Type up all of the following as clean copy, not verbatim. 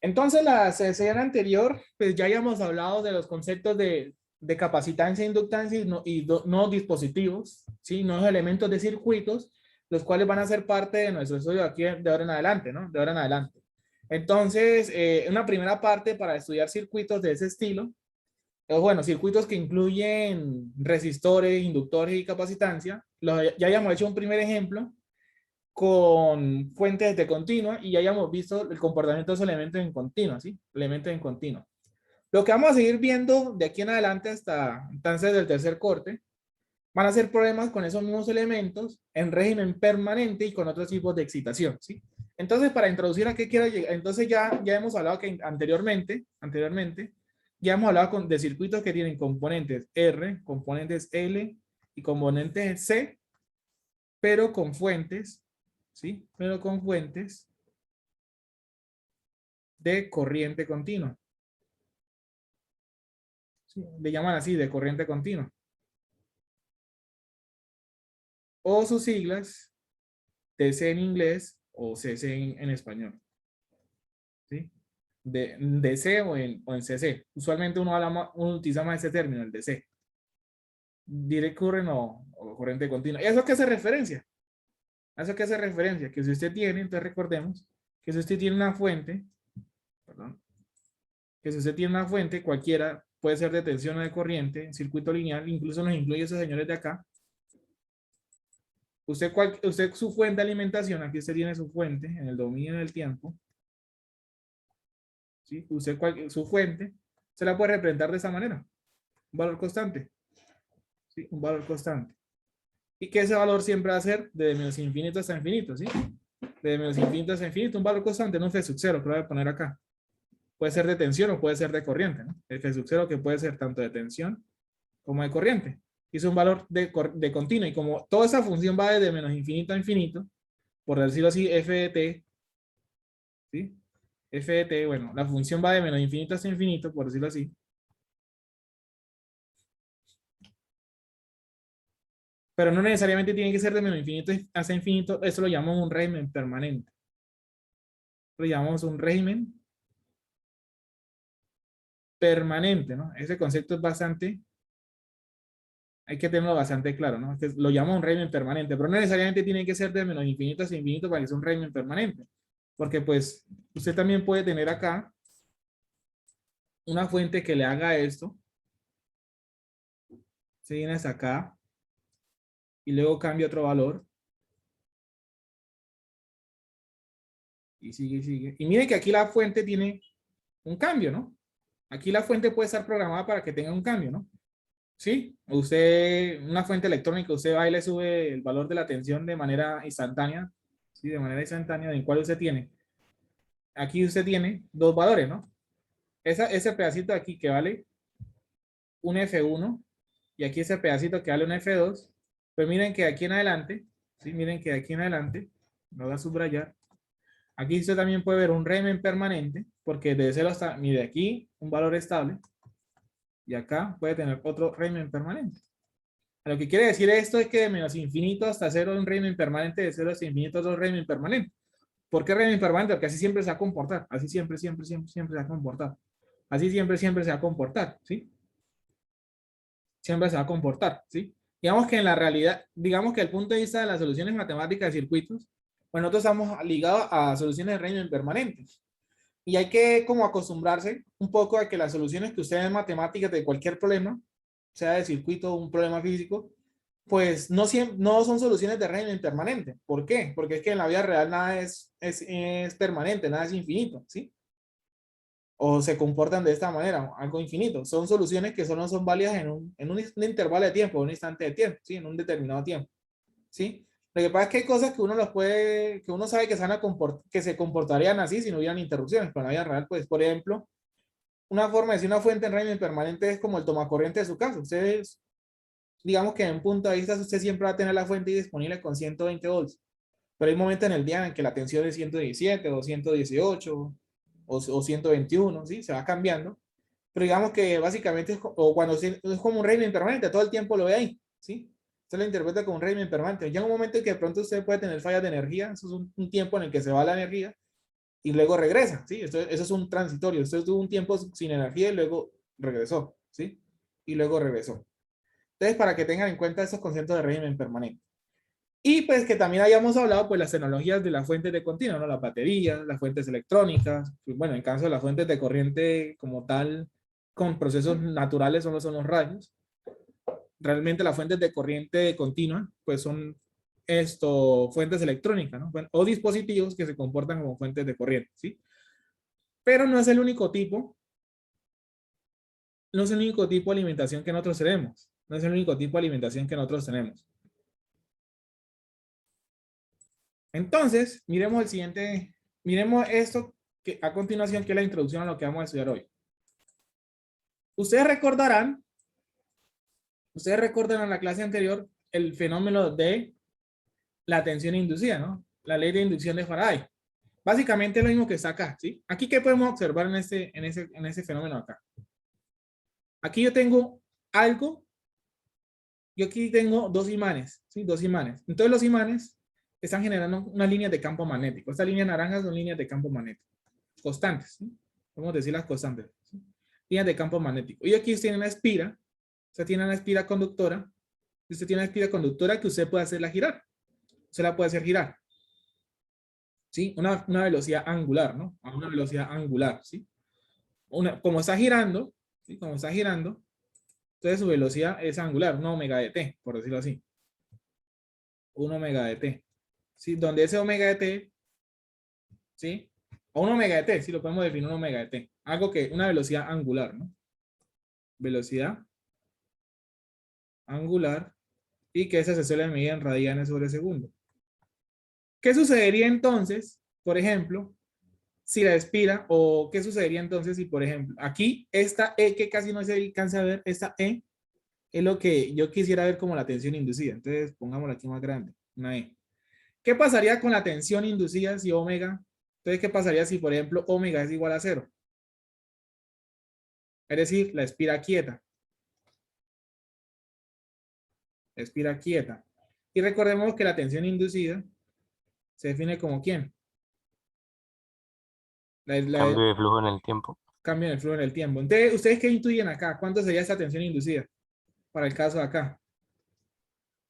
Entonces, la sesión anterior, pues ya habíamos hablado de los conceptos de capacitancia, inductancia no dispositivos, ¿sí? Nuevos elementos de circuitos, los cuales van a ser parte de nuestro estudio aquí de ahora en adelante, ¿no? De ahora en adelante. Entonces, una primera parte para estudiar circuitos de ese estilo, bueno, circuitos que incluyen resistores, inductores y capacitancia. Ya habíamos hecho un primer ejemplo con fuentes de continua y ya hayamos visto el comportamiento de esos elementos en continua, ¿sí? Elementos en continua. Lo que vamos a seguir viendo de aquí en adelante hasta entonces del tercer corte van a ser problemas con esos mismos elementos en régimen permanente y con otros tipos de excitación, ¿sí? Entonces, para introducir a qué quiero llegar, entonces ya hemos hablado que anteriormente, ya hemos hablado de circuitos que tienen componentes R, componentes L y componentes C, pero con fuentes, ¿sí? Pero con fuentes de corriente continua. ¿Sí? Le llaman así, de corriente continua. O sus siglas, TC en inglés o CC en español. ¿Sí? De DC o en CC. Usualmente uno utiliza más ese término, el DC. Direct current o corriente continua. ¿Y a eso qué hace referencia? ¿A eso qué hace referencia? Que si usted tiene, entonces recordemos, que si usted tiene una fuente, perdón, que si usted tiene una fuente, cualquiera, puede ser de tensión o de corriente, circuito lineal, incluso nos incluye esos señores de acá. Usted su fuente de alimentación, aquí usted tiene su fuente en el dominio del tiempo. ¿Sí? Usted su fuente se la puede representar de esa manera. Un valor constante. ¿Sí? Un valor constante. Y que ese valor siempre va a ser de menos infinito hasta infinito. ¿Sí? De menos infinito hasta infinito, un valor constante, no un F sub 0, que lo voy a poner acá. Puede ser de tensión o puede ser de corriente. ¿No? F sub 0 que puede ser tanto de tensión como de corriente. Y es un valor de continuo. Y como toda esa función va desde menos infinito a infinito, por decirlo así, f de t, ¿sí? F de t, bueno, la función va de menos infinito hasta infinito, por decirlo así. Pero no necesariamente tiene que ser de menos infinito hasta infinito. Eso lo llamamos un régimen permanente. Lo llamamos un régimen permanente, ¿no? Ese concepto es bastante, hay que tenerlo bastante claro, ¿no? Lo llamamos un régimen permanente, pero no necesariamente tiene que ser de menos infinito hasta infinito para que sea un régimen permanente. Porque pues usted también puede tener acá una fuente que le haga esto. Se viene hasta acá y luego cambia otro valor. Y sigue, sigue. Y mire que aquí la fuente tiene un cambio, ¿no? Aquí la fuente puede estar programada para que tenga un cambio, ¿no? ¿Sí? Usted, una fuente electrónica, usted va y le sube el valor de la tensión de manera instantánea, ¿sí? De manera instantánea, en cual usted tiene. Aquí usted tiene dos valores, ¿no? Ese pedacito de aquí que vale un F1 y aquí ese pedacito que vale un F2, pues miren que aquí en adelante, ¿sí? Miren que aquí en adelante, lo voy a subrayar, aquí usted también puede ver un régimen permanente, porque de 0 hasta, mire aquí, un valor estable, y acá puede tener otro régimen permanente. Lo que quiere decir esto es que de menos infinito hasta 0 es un régimen permanente, de 0 hasta infinito es un régimen permanente. ¿Por qué régimen permanente? Porque así siempre se va a comportar, así siempre, siempre, siempre, siempre se va a comportar. Así siempre, siempre se va a comportar, ¿sí? Siempre se va a comportar, ¿sí? Digamos que en la realidad, digamos que el punto de vista de las soluciones matemáticas de circuitos, pues nosotros estamos ligados a soluciones de régimen permanente. Y hay que como acostumbrarse un poco a que las soluciones que usted ve en matemáticas de cualquier problema, sea de circuito o un problema físico, pues no son soluciones de régimen permanente. ¿Por qué? Porque es que en la vida real nada es permanente, nada es infinito, ¿sí? O se comportan de esta manera, algo infinito. Son soluciones que solo son válidas en un intervalo de tiempo, un instante de tiempo, ¿sí? En un determinado tiempo, ¿sí? Lo que pasa es que hay cosas que uno que uno sabe que que se comportarían así si no hubieran interrupciones, pero en la vida real, pues, por ejemplo, una forma de decir una fuente en régimen permanente es como el tomacorriente de su casa. Ustedes, digamos que en un punto de vista, usted siempre va a tener la fuente disponible con 120 volts, pero hay momentos en el día en que la tensión es 117 o 118 o 121, ¿sí? Se va cambiando. Pero digamos que básicamente o cuando es como un régimen permanente, todo el tiempo lo ve ahí, ¿sí? Se lo interpreta como un régimen permanente. Llega un momento en que de pronto usted puede tener fallas de energía, eso es un tiempo en el que se va la energía, y luego regresa, ¿sí? Eso es un transitorio, esto tuvo un tiempo sin energía y luego regresó, ¿sí? Y luego regresó. Entonces, para que tengan en cuenta estos conceptos de régimen permanente. Y pues que también hayamos hablado pues las tecnologías de las fuentes de continuo, ¿no? Las baterías, las fuentes electrónicas, pues, bueno, en caso de las fuentes de corriente como tal, con procesos naturales solo son los rayos. Realmente las fuentes de corriente continua pues son fuentes electrónicas, ¿no? Bueno, o dispositivos que se comportan como fuentes de corriente, ¿sí? Pero no es el único tipo, no es el único tipo de alimentación que nosotros tenemos, no es el único tipo de alimentación que nosotros tenemos. Entonces, miremos el siguiente, miremos esto que a continuación, que es la introducción a lo que vamos a estudiar hoy. Ustedes recordarán en la clase anterior el fenómeno de la tensión inducida, ¿no? La ley de inducción de Faraday. Básicamente es lo mismo que está acá, ¿sí? Aquí, ¿qué podemos observar en ese fenómeno acá? Aquí yo tengo algo, yo aquí tengo dos imanes, ¿sí? Dos imanes. Entonces los imanes están generando unas líneas de campo magnético. Estas líneas naranjas son líneas de campo magnético. Constantes, ¿sí? Vamos a decir las constantes, ¿sí? Líneas de campo magnético. Y aquí usted tiene una espira, usted tiene una espira conductora, usted tiene una espira conductora que usted puede hacerla girar. Usted la puede hacer girar, ¿sí? Una velocidad angular, ¿no? A una velocidad angular, ¿sí? Como está girando, ¿sí? Como está girando, entonces su velocidad es angular, 1 omega de t, por decirlo así. 1 omega de t, ¿sí? Donde ese omega de t, ¿sí? O 1 omega de t, si lo podemos definir 1 omega de t. Algo que, una velocidad angular, ¿no? Velocidad angular, y que esa se suele medir en radianes sobre segundo. ¿Qué sucedería entonces, por ejemplo, si la espira, o qué sucedería entonces si, por ejemplo, aquí esta E que casi no se alcanza a ver, esta E es lo que yo quisiera ver como la tensión inducida. Entonces, pongámosla aquí más grande, una E. ¿Qué pasaría con la tensión inducida si omega? Entonces, ¿qué pasaría si, por ejemplo, omega es igual a 0? Es decir, la espira quieta. La espira quieta. Y recordemos que la tensión inducida se define como ¿quién? Cambio de flujo en el tiempo. Cambio en el flujo en el tiempo. Entonces, ¿ustedes qué intuyen acá? ¿Cuánto sería esa tensión inducida? Para el caso de acá.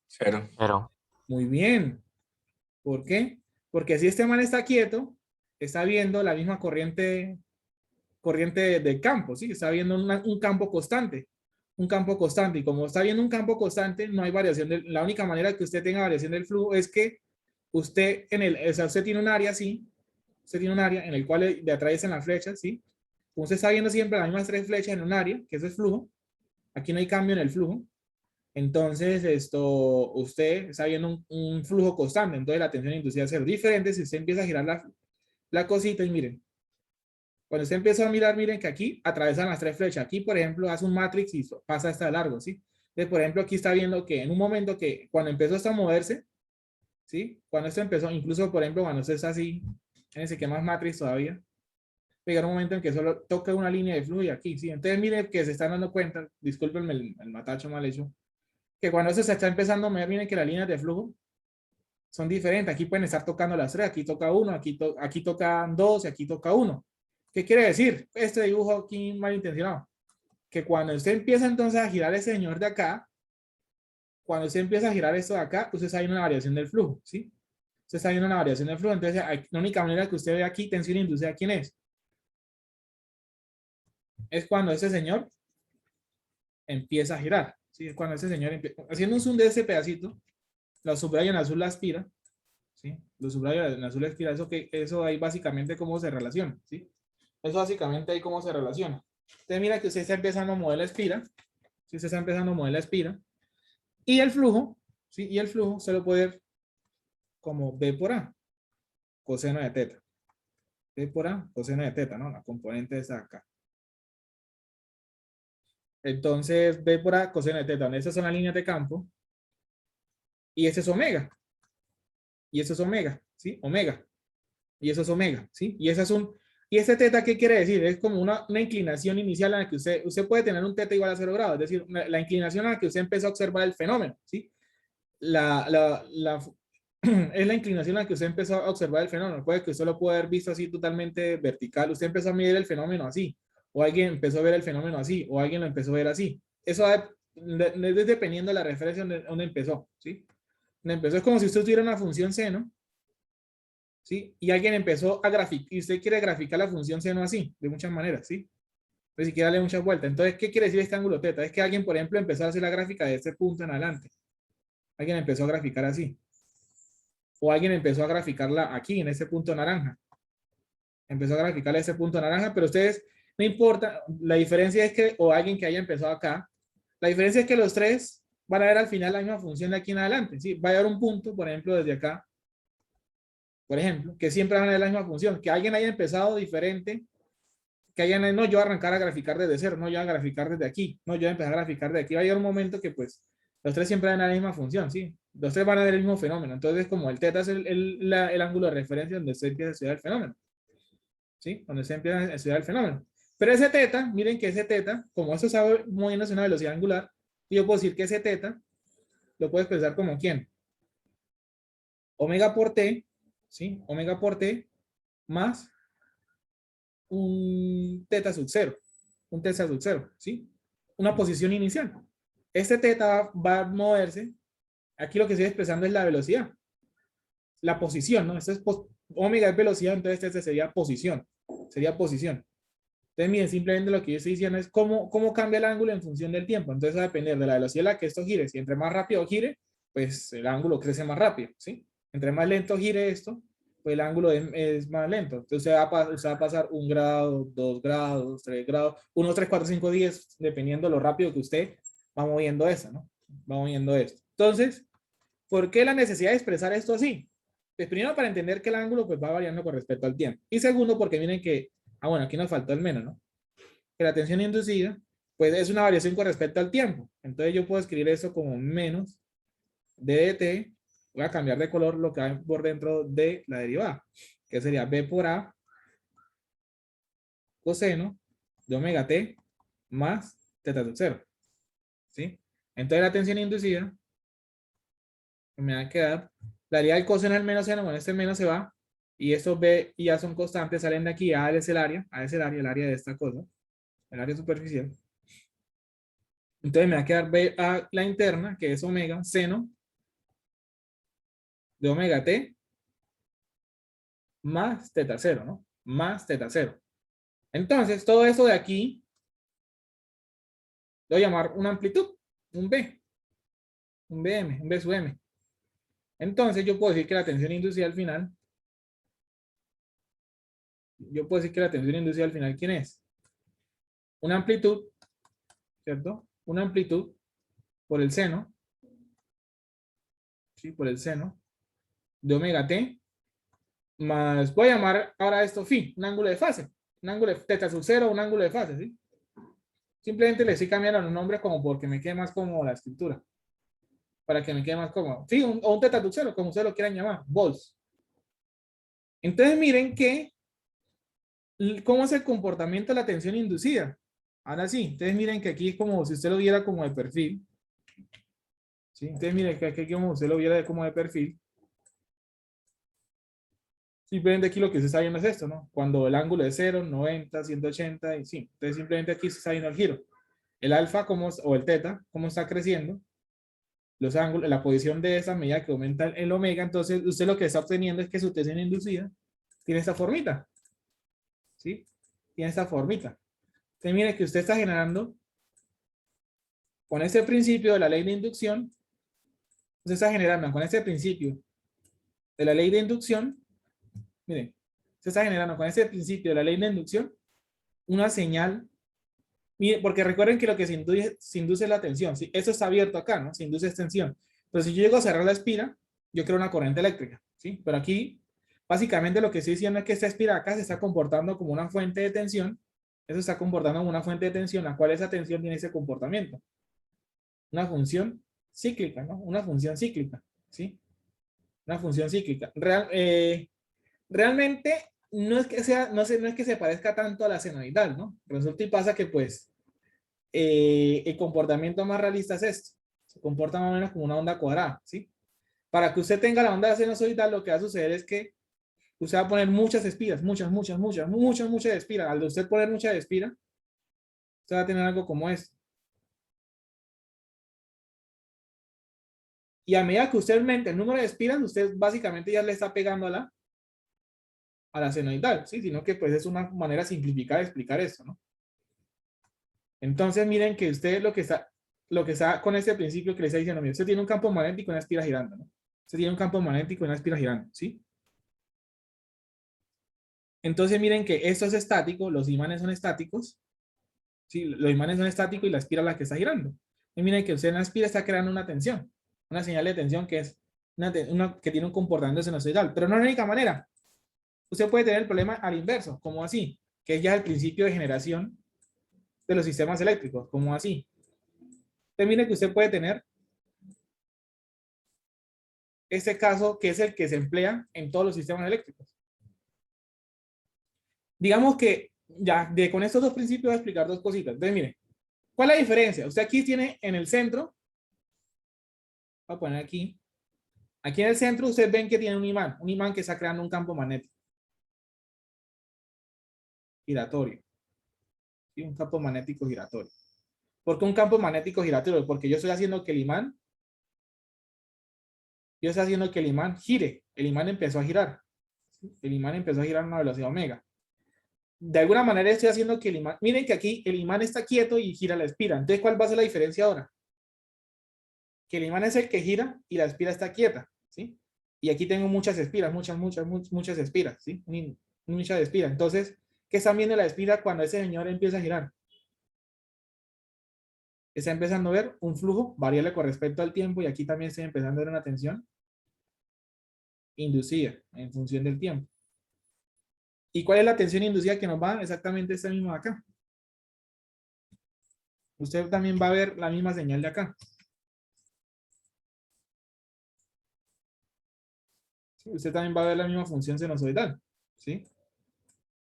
0. Pero, Muy bien. ¿Por qué? Porque si este man está quieto, está viendo la misma corriente del campo, ¿sí? Está viendo un campo constante. Un campo constante. Y como está viendo un campo constante, no hay variación. La única manera que usted tenga variación del flujo es que usted, o sea, usted tiene un área así, usted tiene un área en el cual le atraviesan las flechas, ¿sí? Como usted está viendo siempre las mismas 3 flechas en un área, que eso es flujo, aquí no hay cambio en el flujo, entonces usted está viendo un flujo constante, entonces la tensión inducida va a ser diferente si usted empieza a girar la cosita y miren, cuando usted empieza a mirar, miren que aquí atravesan las 3 flechas, aquí por ejemplo hace un matrix y pasa hasta largo, ¿sí? Entonces, por ejemplo, aquí está viendo que en un momento que cuando empezó esto a moverse, ¿sí? Cuando esto empezó, incluso por ejemplo cuando usted está así, en ese que más matrix todavía, llegar un momento en que solo toca una línea de flujo y aquí, ¿sí? Entonces miren que se están dando cuenta, discúlpenme el matacho mal hecho, que cuando eso se está empezando a mover, miren que las líneas de flujo son diferentes. Aquí pueden estar tocando las 3, aquí toca 1, aquí tocan 2 y aquí toca 1. ¿Qué quiere decir? Este dibujo aquí malintencionado. Que cuando usted empieza entonces a girar ese señor de acá, cuando usted empieza a girar esto de acá, usted está viendo una variación del flujo, ¿sí? Usted está viendo una variación del flujo. Entonces, la única manera que usted ve aquí tensión inducida, ¿quién es? Es cuando ese señor empieza a girar, ¿sí? Es cuando ese señor empieza, haciendo un zoom de ese pedacito, lo subrayo en azul la aspira, ¿sí? Lo subrayo en azul la aspira, eso ahí básicamente cómo se relaciona, ¿sí? Eso básicamente ahí cómo se relaciona. Entonces mira que usted está empezando a mover la espira, ¿sí? Usted está empezando a mover la espira, y el flujo, ¿sí? Y el flujo se lo puede ver como B por A, coseno de teta. B por A, coseno de teta, ¿no? La componente está acá. Entonces, B por A, coseno de teta, donde esas son las líneas de campo, y ese es omega, y eso es omega, ¿sí? Omega, y eso es omega, ¿sí? Y ese es y ese teta, ¿qué quiere decir? Es como una inclinación inicial en la que usted puede tener un teta igual a 0 grados, es decir, la inclinación a la que usted empezó a observar el fenómeno, ¿sí? es la inclinación en la que usted empezó a observar el fenómeno. Puede que usted lo pueda haber visto así totalmente vertical. Usted empezó a medir el fenómeno así, o alguien empezó a ver el fenómeno así, o alguien lo empezó a ver así. Eso es dependiendo de la referencia donde empezó, ¿sí? Donde empezó es como si usted tuviera una función seno, ¿sí? Y alguien empezó a graficar, y usted quiere graficar la función seno así, de muchas maneras, ¿sí? Pues si quiere darle muchas vueltas. Entonces, ¿qué quiere decir este ángulo teta? Es que alguien, por ejemplo, empezó a hacer la gráfica de este punto en adelante. Alguien empezó a graficar así. O alguien empezó a graficarla aquí, en ese punto naranja. Empezó a graficarla ese punto naranja, pero ustedes, no importa, la diferencia es que, o alguien que haya empezado acá, la diferencia es que los tres van a ver al final la misma función de aquí en adelante, ¿sí? Va a haber un punto, por ejemplo, desde acá, por ejemplo, que siempre van a ver la misma función, que alguien haya empezado diferente, que hayan, no, yo voy a arrancar a graficar desde cero, no, yo voy a graficar desde aquí, no, yo voy a empezar a graficar de aquí, va a llegar un momento que, pues, los tres siempre van a ver la misma función, ¿sí? Los tres van a ver el mismo fenómeno, entonces, como el teta es el ángulo de referencia donde se empieza a estudiar el fenómeno, ¿sí? Donde se empieza a estudiar el fenómeno. Pero ese teta, miren que ese teta, como esto está moviéndose a una velocidad angular, yo puedo decir que ese teta lo puedes pensar como ¿quién? Omega por t, ¿sí? Omega por t más un teta sub 0, un teta sub 0, ¿sí? Una posición inicial. Este teta va a moverse, aquí lo que estoy expresando es la velocidad, la posición, ¿no? Esto es omega es velocidad, entonces este sería posición, Entonces, miren, simplemente lo que yo estoy diciendo es cómo cambia el ángulo en función del tiempo. Entonces, va a depender de la velocidad a la que esto gire. Si entre más rápido gire, pues el ángulo crece más rápido, ¿sí? Entre más lento gire esto, pues el ángulo es más lento. Entonces, usted va a pasar 1 grado, 2 grados, 3 grados, 1, 3, 4, 5, 10, dependiendo de lo rápido que usted va moviendo eso, ¿no? Va moviendo esto. Entonces, ¿por qué la necesidad de expresar esto así? Pues primero, para entender que el ángulo pues, va variando con respecto al tiempo. Y segundo, porque miren que, bueno, aquí nos faltó el menos, ¿no? Que la tensión inducida, pues es una variación con respecto al tiempo. Entonces yo puedo escribir eso como menos d dt, voy a cambiar de color lo que hay por dentro de la derivada, que sería b por a coseno de omega t más teta sub 0, ¿sí? Entonces la tensión inducida me va a quedar, la derivada del coseno del menos seno, bueno, este menos se va, y estos b y a son constantes, salen de aquí, a es el área, el área de esta cosa, el área superficial. Entonces me va a quedar b a la interna, que es omega, seno de omega t más teta 0, ¿no? Más teta 0. Entonces, todo eso de aquí lo voy a llamar una amplitud, un B, un BM, un B sub M. Entonces, yo puedo decir que la tensión inducida al final, ¿quién es? Una amplitud, ¿cierto? Una amplitud por el seno, ¿sí? Por el seno de omega t, más, voy a llamar ahora esto phi, un ángulo de fase, un ángulo de teta sub 0, un ángulo de fase, ¿sí? Simplemente le estoy cambiando los nombres como porque me quede más cómodo la escritura. Para que me quede más cómodo. Sí, o un teta sub 0, como ustedes lo quieran llamar, volts. Entonces miren que, ¿cómo es el comportamiento de la tensión inducida? Ahora sí, entonces miren que aquí es como si usted lo viera como de perfil. ¿Sí? Entonces miren que aquí como usted lo viera como de perfil. Simplemente aquí lo que se está viendo es esto, ¿no? Cuando el ángulo es 0, 90, 180 y sí. Entonces simplemente aquí se está viendo el giro. El alfa o el teta, cómo está creciendo. Los ángulos, la posición de esa medida que aumenta el omega, entonces usted lo que está obteniendo es que su tensión inducida tiene esta formita, ¿sí? Tiene esta formita. Entonces mire que usted está generando, con ese principio de la ley de inducción, usted está generando con ese principio de la ley de inducción, miren, se está generando con ese principio de la ley de inducción una señal, mire, porque recuerden que lo que se induce es la tensión, ¿sí? Eso está abierto acá, ¿no? Se induce es tensión. Entonces, si yo llego a cerrar la espira, yo creo una corriente eléctrica, ¿sí? Pero aquí, básicamente lo que estoy diciendo es que esta espira acá se está comportando como una fuente de tensión, eso está comportando como una fuente de tensión, la cual esa tensión tiene ese comportamiento. Una función cíclica, ¿no? Una función cíclica, ¿sí? Una función cíclica. Realmente no es que sea, no es que se parezca tanto a la senoidal, ¿no? Resulta y pasa que pues el comportamiento más realista es esto. Se comporta más o menos como una onda cuadrada, ¿sí? Para que usted tenga la onda sinusoidal, lo que va a suceder es que usted va a poner muchas espiras, muchas espiras. Al de usted poner muchas espiras, usted va a tener algo como esto. Y a medida que usted aumente el número de espiras, usted básicamente ya le está pegando a la senoidal, ¿sí? Sino que pues es una manera simplificada de explicar esto, ¿no? Entonces miren que usted lo que está con este principio que le está diciendo, mire, usted tiene un campo magnético y una espira girando, ¿no? Usted tiene un campo magnético y una espira girando, ¿sí? Entonces miren que esto es estático, los imanes son estáticos, ¿sí? Los imanes son estáticos y la espira es la que está girando. Y miren que usted en la espira está creando una tensión, una señal de tensión que es que tiene un comportamiento sinusoidal, pero no es la única manera. Usted puede tener el problema al inverso, como así, que es ya el principio de generación de los sistemas eléctricos, como así. Entonces mire que usted puede tener este caso que es el que se emplea en todos los sistemas eléctricos. Digamos que ya con estos dos principios voy a explicar dos cositas. Entonces mire, ¿cuál es la diferencia? Usted aquí tiene en el centro, voy a poner aquí en el centro ustedes ven que tiene un imán que está creando un campo magnético giratorio. ¿Sí? Un campo magnético giratorio. ¿Por qué un campo magnético giratorio? Porque yo estoy haciendo que el imán gire. El imán empezó a girar. El imán empezó a girar a una velocidad omega. De alguna manera estoy haciendo que el imán, miren que aquí el imán está quieto y gira la espira. Entonces, ¿cuál va a ser la diferencia ahora? Que el imán es el que gira y la espira está quieta, ¿sí? Y aquí tengo muchas espiras, muchas espiras, ¿sí? Muchas espiras. Entonces, ¿qué están viendo la espira cuando ese señor empieza a girar? Está empezando a ver un flujo variable con respecto al tiempo y aquí también estoy empezando a ver una tensión inducida en función del tiempo. ¿Y cuál es la tensión inducida que nos va? Exactamente esta misma de acá. Usted también va a ver la misma señal de acá. ¿Sí? Usted también va a ver la misma función sinusoidal. ¿Sí?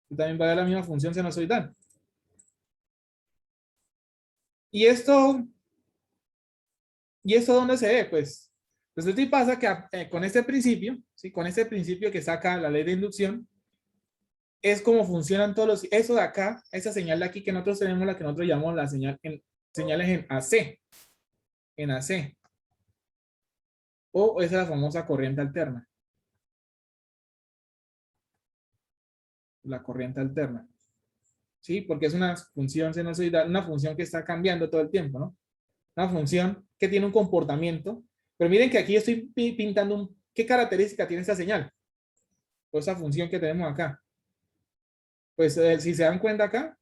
Usted también va a ver la misma función sinusoidal. ¿Y esto dónde se ve? Pues resulta y pasa que con este principio, ¿sí? Con este principio que saca la ley de inducción, es como funcionan todos los, eso de acá, esa señal de aquí que nosotros tenemos, la que nosotros llamamos la señal señales en AC, o esa es la famosa corriente alterna, la corriente alterna, ¿sí? Porque es una función sinusoidal, una función que está cambiando todo el tiempo, ¿no? Una función que tiene un comportamiento, pero miren que aquí estoy pintando qué característica tiene esta señal, o esa función que tenemos acá. Pues si se dan cuenta acá,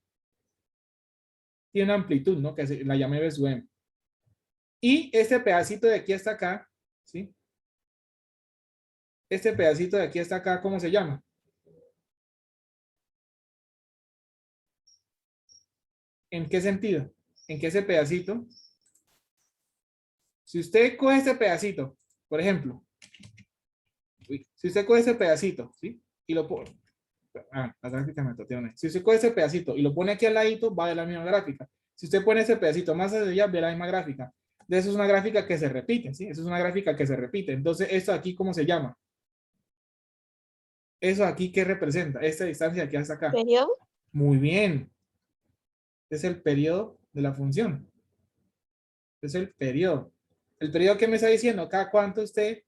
tiene una amplitud, ¿no? Que la llamé B sub M. Y este pedacito de aquí hasta acá, ¿sí? Este pedacito de aquí hasta acá, ¿cómo se llama? ¿En qué sentido? En que ese pedacito, si usted coge este pedacito, por ejemplo, si usted coge ese pedacito, ¿sí? Y lo pone, la gráfica me toteó. Si usted coge ese pedacito y lo pone aquí al ladito, va a ver la misma gráfica. Si usted pone ese pedacito más hacia allá, ve la misma gráfica. De eso es una gráfica que se repite, ¿sí? Eso es una gráfica que se repite. Entonces, esto aquí, ¿cómo se llama? Eso aquí, ¿qué representa? Esta distancia de aquí hasta acá. ¿Periodo? Muy bien. Es el periodo de la función. Es el periodo. El periodo que me está diciendo, cada cuánto usted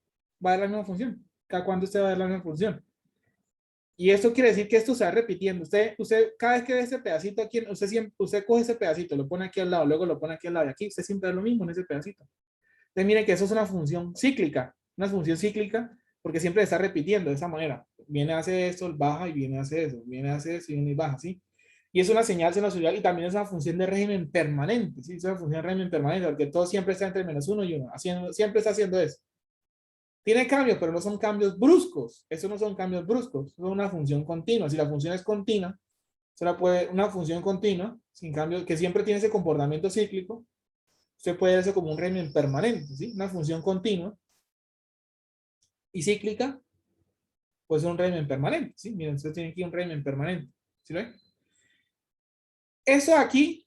va a dar la misma función. Cada cuánto usted va a dar la misma función. Y esto quiere decir que esto se va repitiendo. Usted cada vez que ve ese pedacito aquí, usted coge ese pedacito, lo pone aquí al lado, luego lo pone aquí al lado, y aquí usted siempre da lo mismo en ese pedacito. Entonces miren que eso es una función cíclica, porque siempre está repitiendo de esa manera. Viene a hacer esto, baja y viene a hacer eso, viene a hacer eso y viene y baja, ¿sí? Y es una señal sinusoidal y también es una función de régimen permanente, ¿sí? Es una función de régimen permanente, porque todo siempre está entre -1 y 1, siempre está haciendo eso. Tiene cambios, pero no son cambios bruscos. Eso no son cambios bruscos, es una función continua. Si la función es continua, una función continua, sin cambio, que siempre tiene ese comportamiento cíclico, usted puede ver eso como un régimen permanente, ¿sí? Una función continua y cíclica, pues es un régimen permanente, ¿sí? Miren, usted tiene aquí un régimen permanente, ¿sí lo ven? Eso aquí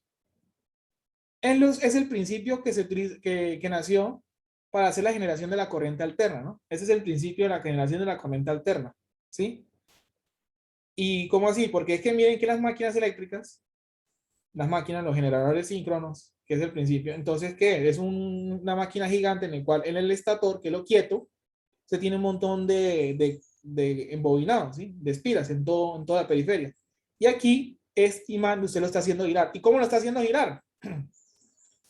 es el principio que nació para hacer la generación de la corriente alterna, ¿no? Ese es el principio de la generación de la corriente alterna, ¿sí? ¿Y cómo así? Porque es que miren que las máquinas eléctricas, las máquinas, los generadores síncronos, que es el principio, entonces, ¿qué? Es una máquina gigante en el cual en el estator, que es lo quieto, se tiene un montón de embobinados, ¿sí? De espiras en toda la periferia. Y aquí, este imán usted lo está haciendo girar. ¿Y cómo lo está haciendo girar?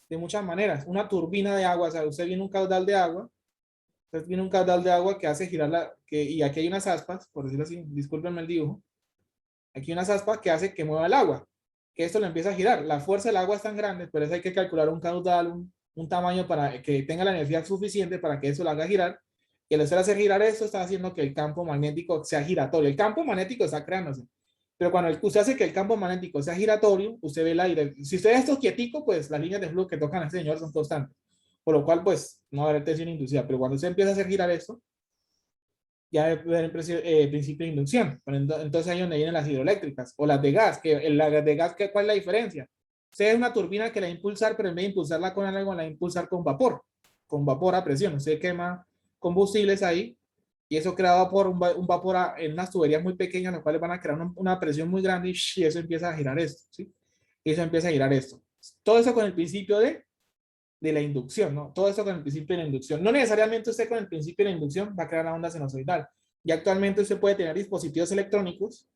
De muchas maneras. Una turbina de agua, o sea, usted viene un caudal de agua, usted viene un caudal de agua que hace girar y aquí hay unas aspas, por decirlo así, discúlpenme el dibujo, aquí hay unas aspas que hace que mueva el agua, que esto lo empieza a girar. La fuerza del agua es tan grande, pero eso hay que calcular un caudal, un tamaño para que tenga la energía suficiente para que eso lo haga girar. Y al hacer girar esto, está haciendo que el campo magnético sea giratorio. El campo magnético está creándose. Pero cuando usted hace que el campo magnético sea giratorio, usted ve la dirección. Si usted esto quietico, pues las líneas de flujo que tocan a este señor son constantes. Por lo cual, pues, no va a haber tensión inducida. Pero cuando usted empieza a hacer girar esto, ya debe haber el principio de inducción. Entonces ahí es donde vienen las hidroeléctricas. O las de gas. La de gas, ¿cuál es la diferencia? Usted es una turbina que la va a impulsar, pero en vez de impulsarla con algo, la va a impulsar con vapor. Con vapor a presión. Usted quema combustibles ahí y eso crea vapor, un vapor en unas tuberías muy pequeñas, las cuales van a crear una presión muy grande y eso empieza a girar esto, ¿sí? Y eso empieza a girar esto. Todo eso con el principio de la inducción, ¿no? Todo eso con el principio de la inducción. No necesariamente usted con el principio de la inducción va a crear la onda sinusoidal. Y actualmente usted puede tener dispositivos electrónicos,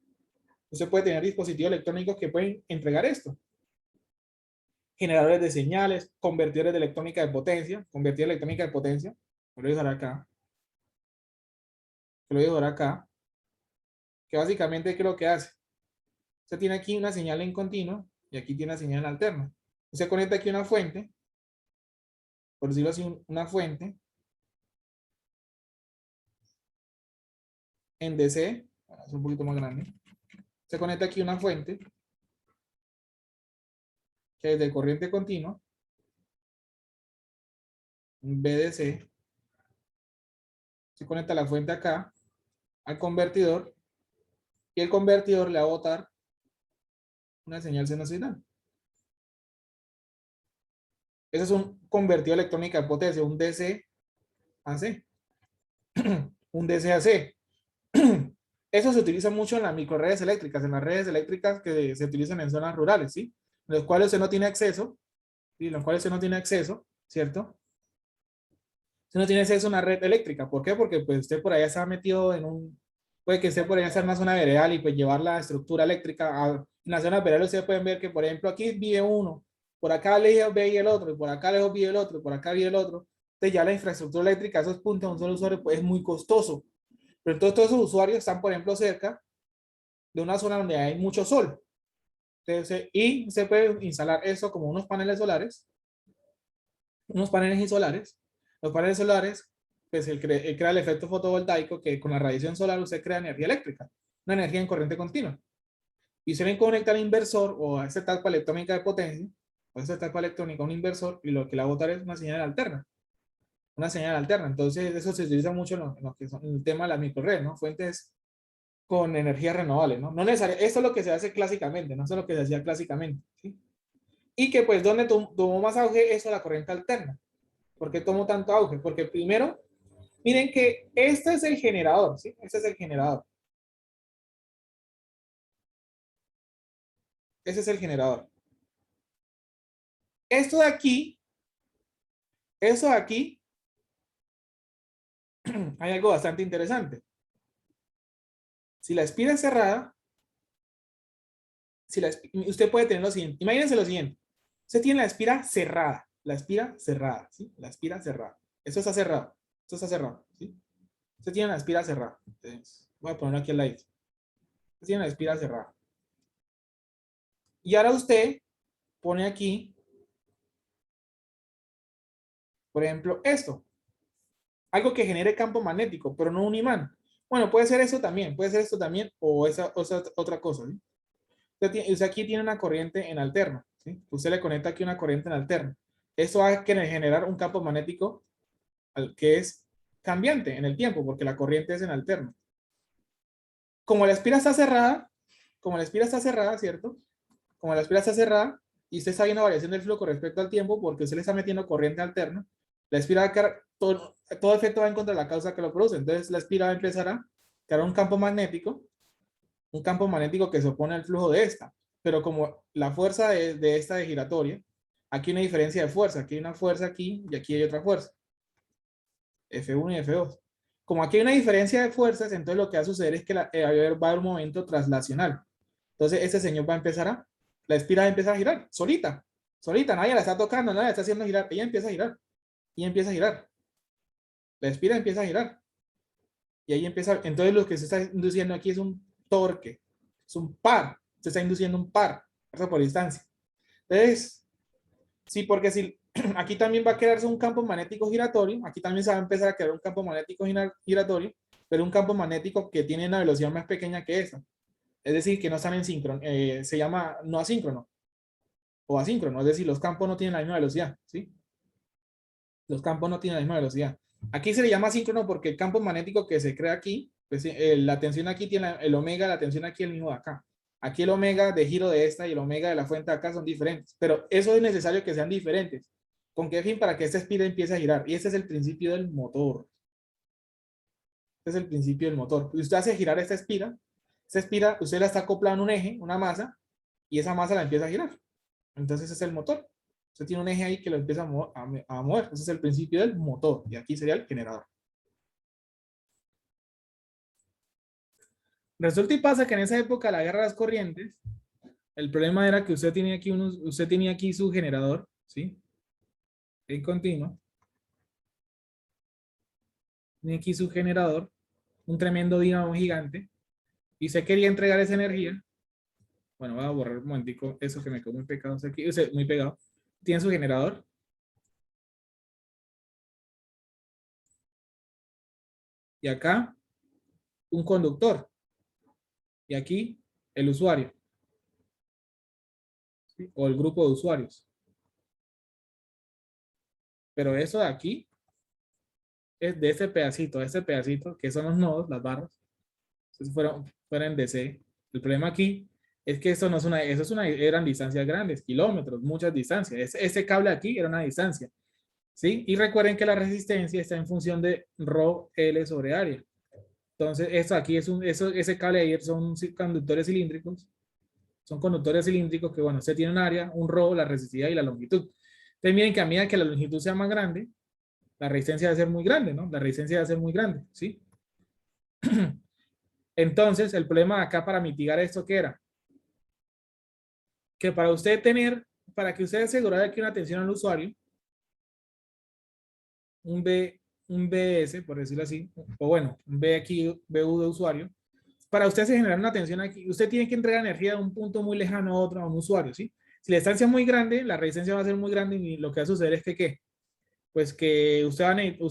que pueden entregar esto. Generadores de señales, convertidores de electrónica de potencia, lo voy a dejar acá. Que básicamente, ¿qué es lo que hace? Usted tiene aquí una señal en continuo y aquí tiene una señal en alterna. Usted conecta aquí una fuente, por decirlo así, una fuente en DC, es un poquito más grande. Se conecta aquí una fuente que es de corriente continua, un BDC. Se conecta la fuente acá al convertidor y el convertidor le va a botar una señal sinusoidal. Ese es un convertido electrónica de potencia, un DC AC. Un DC AC. Eso se utiliza mucho en las microredes eléctricas, en las redes eléctricas que se utilizan en zonas rurales, ¿sí? En los cuales usted no tiene acceso, ¿sí? En los cuales usted no tiene acceso, ¿cierto? Usted no tiene acceso a una red eléctrica. ¿Por qué? Porque pues usted por allá se ha metido puede que usted por allá sea en una zona veredal y pues llevar la estructura eléctrica en las zonas veredales. Ustedes pueden ver que, por ejemplo, aquí vive uno, por acá lejos vive el otro, y por acá lejos vive el otro, y por acá vive el otro. Entonces ya la infraestructura eléctrica, esos puntos de un solo usuario, pues es muy costoso. Pero entonces todos esos usuarios están, por ejemplo, cerca de una zona donde hay mucho sol. Entonces, y se puede instalar eso como unos paneles solares. Los paneles solares, pues él crea el efecto fotovoltaico que con la radiación solar usted crea energía eléctrica, una energía en corriente continua. Y se le conecta al inversor o a esa etapa electrónica de potencia, o a esa etapa electrónica un inversor, y lo que le va a botar es una señal alterna. Una señal alterna. Entonces, eso se utiliza mucho en el tema de las microredes, ¿no? Fuentes con energías renovables, ¿no? No necesariamente, esto es lo que se hace clásicamente, no es lo que se hacía clásicamente, ¿sí? Y que pues donde tomó más auge eso, la corriente alterna. ¿Por qué tomó tanto auge? Porque primero, miren que este es el generador, ¿sí? Este es el generador. Ese es el generador. Esto de aquí, eso de aquí, hay algo bastante interesante. Si la espira es cerrada, usted puede tener lo siguiente. Imagínense lo siguiente. Usted tiene la espira cerrada. ¿Sí? La espira cerrada. Esto está cerrado. Esto está cerrado, ¿sí? Usted tiene la espira cerrada. Entonces, voy a poner aquí al lado. Usted tiene la espira cerrada. Y ahora usted pone aquí, por ejemplo, esto. Algo que genere campo magnético, pero no un imán. Bueno, puede ser eso también, puede ser esto también, o esa otra cosa, ¿sí? Usted aquí tiene una corriente en alterna, ¿sí? Usted le conecta aquí una corriente en alterna. Eso va a generar un campo magnético que es cambiante en el tiempo, porque la corriente es en alterna. Como la espira está cerrada, ¿cierto? Como la espira está cerrada, y usted está viendo variación del flujo con respecto al tiempo, porque usted le está metiendo corriente alterna, La espiral va a crear, todo efecto va en contra de la causa que lo produce. Entonces la espiral va a empezar a crear un campo magnético que se opone al flujo de esta. Pero como la fuerza de esta es giratoria, aquí hay una diferencia de fuerza. Aquí hay una fuerza aquí y aquí hay otra fuerza. F1 y F2. Como aquí hay una diferencia de fuerzas, entonces lo que va a suceder es que va a haber un momento traslacional. Entonces ese señor va a empezar la espiral va a empezar a girar, solita, solita, nadie la está tocando, nadie la está haciendo girar, ella empieza a girar, y empieza a girar. La espiral empieza a girar. Y ahí empieza, entonces lo que se está induciendo aquí es un torque, es un par, se está induciendo un par, fuerza por distancia. Entonces, sí, porque si aquí también va a crearse un campo magnético giratorio, aquí también se va a empezar a crear un campo magnético giratorio, pero un campo magnético que tiene una velocidad más pequeña que esa. Es decir, que no están en síncrono, se llama no asíncrono o asíncrono, es decir, los campos no tienen la misma velocidad, ¿sí? Los campos no tienen la misma velocidad. Aquí se le llama asíncrono porque el campo magnético que se crea aquí, pues, la tensión aquí tiene el omega, la tensión aquí es el mismo de acá. Aquí el omega de giro de esta y el omega de la fuente de acá son diferentes, pero eso es necesario que sean diferentes. ¿Con qué fin? Para que esta espiral empiece a girar. Y ese es el principio del motor. Este es el principio del motor. Usted hace girar esta espiral, usted la está acoplando en un eje, una masa, y esa masa la empieza a girar. Entonces ese es el motor. Usted tiene un eje ahí que lo empieza a mover. Ese es el principio del motor. Y aquí sería el generador. Resulta y pasa que en esa época de la guerra de las corrientes, el problema era que usted tenía aquí su generador, ¿sí? En continuo. Tenía aquí su generador, un tremendo dinamo gigante, y se quería entregar esa energía. Bueno, voy a borrar un momentico eso que me quedó muy pegado aquí, muy pegado. Tiene su generador. Y acá, un conductor. Y aquí, el usuario. ¿Sí? O el grupo de usuarios. Pero eso de aquí es de ese pedacito, que son los nodos, las barras. Entonces fueron en DC. El problema aquí es que eso no es eran distancias grandes, kilómetros, muchas distancias. Ese cable aquí era una distancia. ¿Sí? Y recuerden que la resistencia está en función de ρ L sobre área. Entonces, esto aquí ese cable ahí son conductores cilíndricos. Son conductores cilíndricos que, bueno, se tiene un área, un ρ, la resistividad y la longitud. Entonces, miren que a medida que la longitud sea más grande, la resistencia debe ser muy grande, ¿no? La resistencia debe ser muy grande, ¿sí? Entonces, el problema acá para mitigar esto, ¿qué era? Que para que usted asegurara que una atención al usuario, un BS, por decirlo así, o bueno, un B aquí, BU de usuario, para usted se genera una tensión aquí, usted tiene que entregar energía de un punto muy lejano a otro, a un usuario, ¿sí? Si la distancia es muy grande, la resistencia va a ser muy grande y lo que va a suceder es que, ¿qué? Pues que usted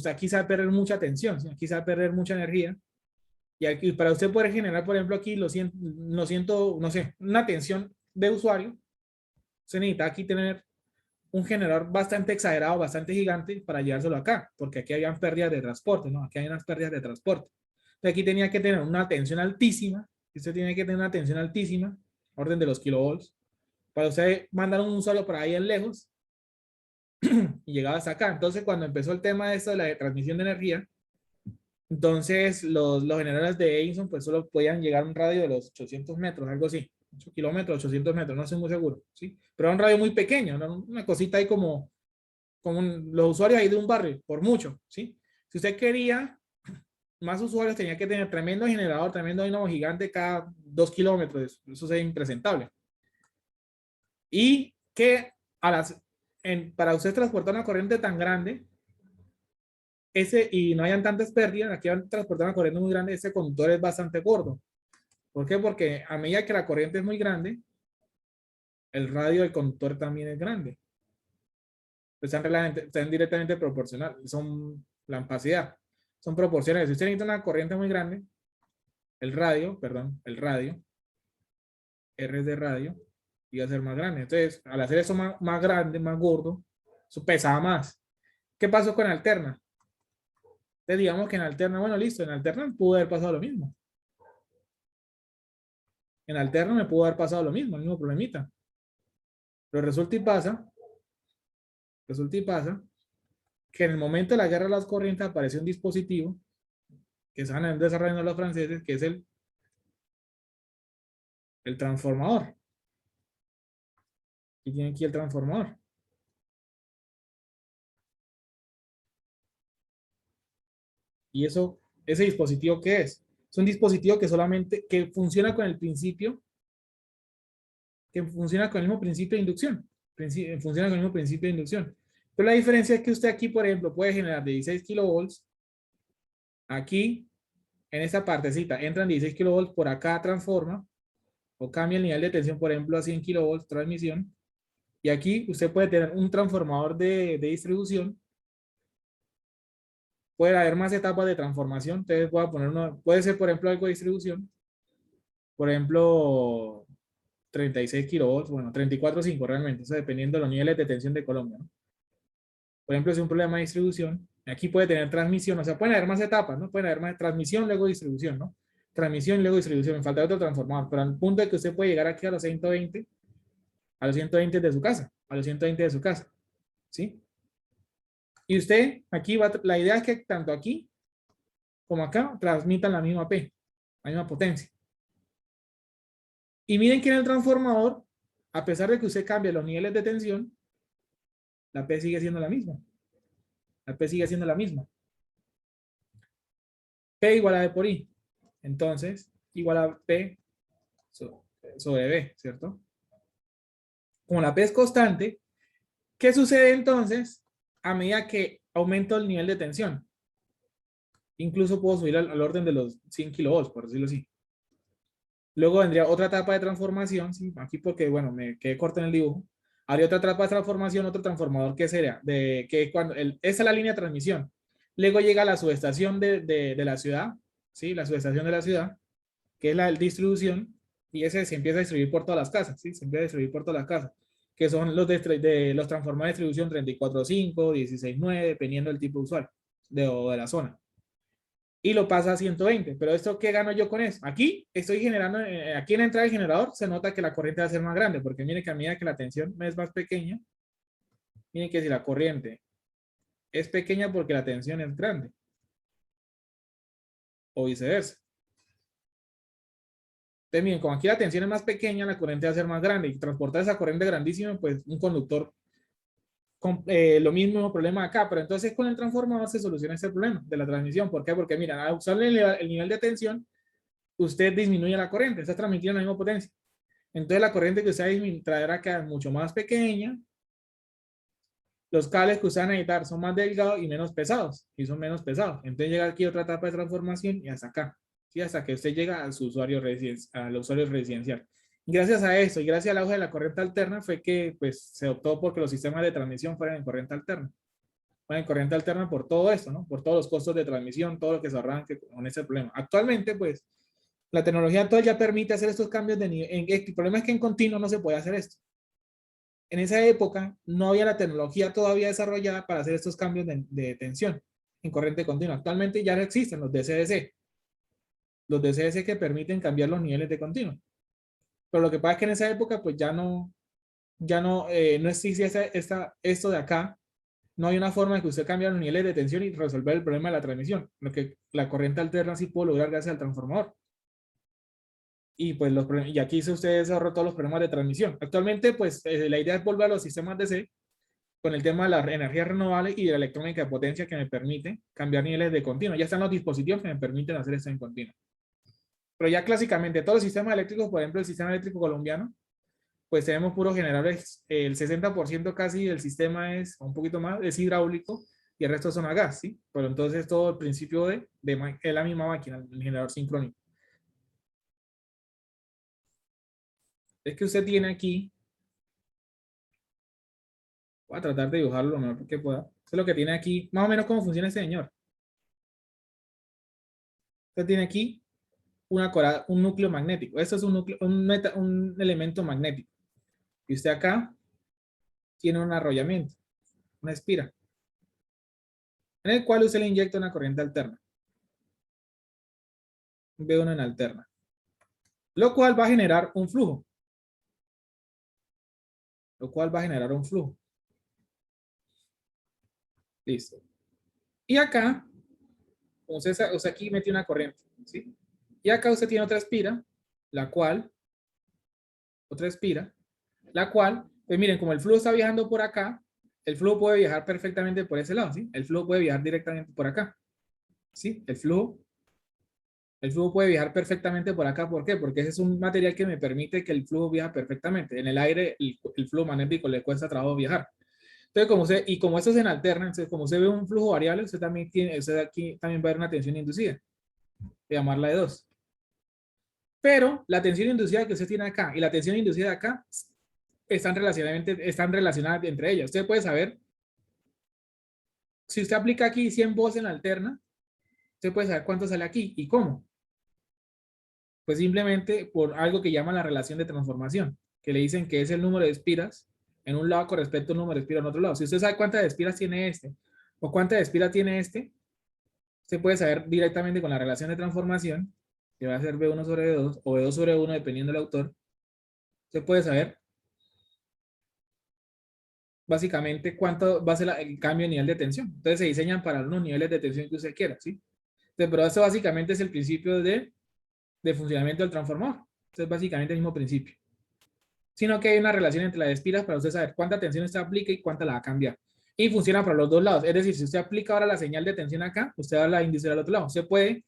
aquí se va a perder mucha tensión, ¿sí? Aquí se va a perder mucha energía. Y aquí, para usted poder generar, por ejemplo, aquí no sé, una tensión de usuario, se necesita aquí tener un generador bastante exagerado, bastante gigante para llevárselo acá, porque aquí habían pérdidas de transporte, ¿no? Aquí hay unas pérdidas de transporte. Entonces aquí tenía que tener una tensión altísima, usted tiene que tener una tensión altísima, orden de los kilovolts, para usted mandar un usuario por ahí en lejos y llegaba hasta acá. Entonces cuando empezó el tema de esto de la transmisión de energía, entonces los generadores de Edison pues solo podían llegar a un radio de los 800 metros, algo así, 8 kilómetros, 800 metros, no estoy muy seguro, ¿sí? Pero era un radio muy pequeño, ¿no? Una cosita ahí como los usuarios ahí de un barrio, por mucho, ¿sí? Si usted quería más usuarios, tenía que tener tremendo generador, tremendo dinamo gigante cada 2 kilómetros, eso es impresentable. Y que para usted transportar una corriente tan grande, y no hayan tantas pérdidas, aquí van a transportar una corriente muy grande, ese conductor es bastante gordo. ¿Por qué? Porque a medida que la corriente es muy grande, el radio del conductor también es grande. Están directamente proporcional, son la opacidad, son proporcionales. Si usted necesita una corriente muy grande, el radio, R de radio, iba a ser más grande. Entonces, al hacer eso más grande, más gordo, eso pesaba más. ¿Qué pasó con alterna? Entonces, digamos que en alterna, bueno, listo, en alterna pudo haber pasado lo mismo. En alterna me pudo haber pasado lo mismo, el mismo problemita. Pero resulta y pasa que en el momento de la guerra de las corrientes apareció un dispositivo que estaban desarrollando los franceses, que es el transformador. Y tiene aquí el transformador. ¿Y eso, ese dispositivo qué es? Es un dispositivo que solamente, que funciona con el principio, que funciona con el mismo principio de inducción. Funciona con el mismo principio de inducción. Pero la diferencia es que usted aquí, por ejemplo, puede generar de 16 kilovolts. Aquí, en esta partecita, entran 16 kilovolts, por acá transforma, o cambia el nivel de tensión, por ejemplo, a 100 kilovolts, transmisión. Y aquí usted puede tener un transformador de distribución. Puede haber más etapas de transformación. Entonces voy a poner uno, puede ser, por ejemplo, algo de distribución. Por ejemplo, 36 kilovolts, bueno, 34.5 realmente, eso dependiendo de los niveles de tensión de Colombia, ¿no? Por ejemplo, si es un problema de distribución, aquí puede tener transmisión, o sea, pueden haber más etapas, ¿no? Pueden haber más transmisión, luego distribución, ¿no? Transmisión, luego distribución, me falta otro transformador, pero al punto de que usted puede llegar aquí a los 120, a los 120 de su casa, a los 120 de su casa, ¿sí? Y usted, aquí va, la idea es que tanto aquí como acá transmitan la misma P, la misma potencia. Y miren que en el transformador, a pesar de que usted cambie los niveles de tensión, la P sigue siendo la misma. La P sigue siendo la misma. P igual a B por I. Entonces, igual a P sobre B, ¿cierto? Como la P es constante, ¿qué sucede entonces a medida que aumento el nivel de tensión? Incluso puedo subir al orden de los 100 kilovolts, por decirlo así. Luego vendría otra etapa de transformación, ¿sí? Aquí porque, bueno, me quedé corto en el dibujo. Habría otra etapa de transformación, otro transformador que sería, esa es la línea de transmisión. Luego llega la subestación de la ciudad, ¿sí? La subestación de la ciudad, que es la distribución, y ese se empieza a distribuir por todas las casas, ¿sí? Se empieza a distribuir por todas las casas, que son los los transformadores de distribución 34.5, 16.9, dependiendo del tipo de usuario o de la zona. Y lo pasa a 120. Pero esto, ¿qué gano yo con eso? Aquí estoy generando, aquí en la entrada del generador se nota que la corriente va a ser más grande, porque miren que a medida que la tensión es más pequeña, miren que si la corriente es pequeña porque la tensión es grande, o viceversa. Entonces, miren, como aquí la tensión es más pequeña, la corriente va a ser más grande, y transportar esa corriente grandísima, pues un conductor, con lo mismo problema acá, pero entonces con el transformador se soluciona ese problema de la transmisión. ¿Por qué? Porque mira, al usar el nivel de tensión, usted disminuye la corriente, está transmitiendo la misma potencia. Entonces la corriente que usted traerá acá es mucho más pequeña. Los cables que usted va a necesitar son más delgados y menos pesados. Y son menos pesados. Entonces llega aquí otra etapa de transformación y hasta acá. ¿Sí? Hasta que usted llega al usuario residencial. Y gracias a eso y gracias al auge de la corriente alterna fue que pues, se optó porque los sistemas de transmisión fueran en corriente alterna. Fueran en corriente alterna por todo esto, ¿no? Por todos los costos de transmisión, todo lo que se ahorran con ese problema. Actualmente, pues, la tecnología actual ya permite hacer estos cambios de nivel. El problema es que en continuo no se puede hacer esto. En esa época no había la tecnología todavía desarrollada para hacer estos cambios de tensión en corriente continua. Actualmente ya no existen los DCDC. Los DCDC que permiten cambiar los niveles de continuo. Pero lo que pasa es que en esa época pues no existía esto de acá. No hay una forma de que usted cambie los niveles de tensión y resolver el problema de la transmisión. Lo que la corriente alterna sí pudo lograr gracias al transformador. Y pues y aquí usted desarrolló todos los problemas de transmisión. Actualmente, pues la idea es volver a los sistemas DC con el tema de las energías renovables y de la electrónica de potencia que me permite cambiar niveles de continuo. Ya están los dispositivos que me permiten hacer esto en continuo. Pero ya clásicamente todos los sistemas eléctricos, por ejemplo, el sistema eléctrico colombiano, pues tenemos puros generadores. El 60% casi del sistema es, un poquito más, es hidráulico y el resto son a gas, ¿sí? Pero entonces todo el principio es la misma máquina, el generador sincrónico. Es que usted tiene aquí, voy a tratar de dibujarlo lo mejor que pueda. Eso es lo que tiene aquí, más o menos cómo funciona este señor. Usted tiene aquí un núcleo magnético. Esto es un elemento magnético. Y usted acá tiene un arrollamiento, una espira, en el cual usted le inyecta una corriente alterna. V1 en alterna. Lo cual va a generar un flujo. Listo. Y acá, usted aquí metió una corriente, ¿sí? Y acá usted tiene otra espira, la cual, pues miren, como el flujo está viajando por acá, el flujo puede viajar perfectamente por ese lado, ¿sí? El flujo puede viajar directamente por acá, ¿sí? El flujo puede viajar perfectamente por acá. ¿Por qué? Porque ese es un material que me permite que el flujo viaje perfectamente. En el aire, el flujo magnético le cuesta trabajo viajar. Entonces, como esto es en alterna, entonces, como usted ve un flujo variable, usted aquí también va a ver una tensión inducida, de llamarla de 2. Pero la tensión inducida que usted tiene acá y la tensión inducida acá están relacionadas entre ellas. Usted puede saber, si usted aplica aquí 100 volts en la alterna, usted puede saber cuánto sale aquí y cómo. Pues simplemente por algo que llaman la relación de transformación, que le dicen que es el número de espiras en un lado con respecto al número de espiras en otro lado. Si usted sabe cuántas espiras tiene este o cuántas espiras tiene este, usted puede saber directamente con la relación de transformación, que va a ser B1 sobre B2 o B2 sobre 1 dependiendo del autor. Usted puede saber básicamente cuánto va a ser el cambio de nivel de tensión. Entonces se diseñan para los niveles de tensión que usted quiera, ¿sí? Entonces, pero esto básicamente es el principio de funcionamiento del transformador. Entonces básicamente el mismo principio. Sino que hay una relación entre las espiras para usted saber cuánta tensión usted aplica y cuánta la va a cambiar. Y funciona para los dos lados. Es decir, si usted aplica ahora la señal de tensión acá, usted va a la inducir al otro lado. Usted puede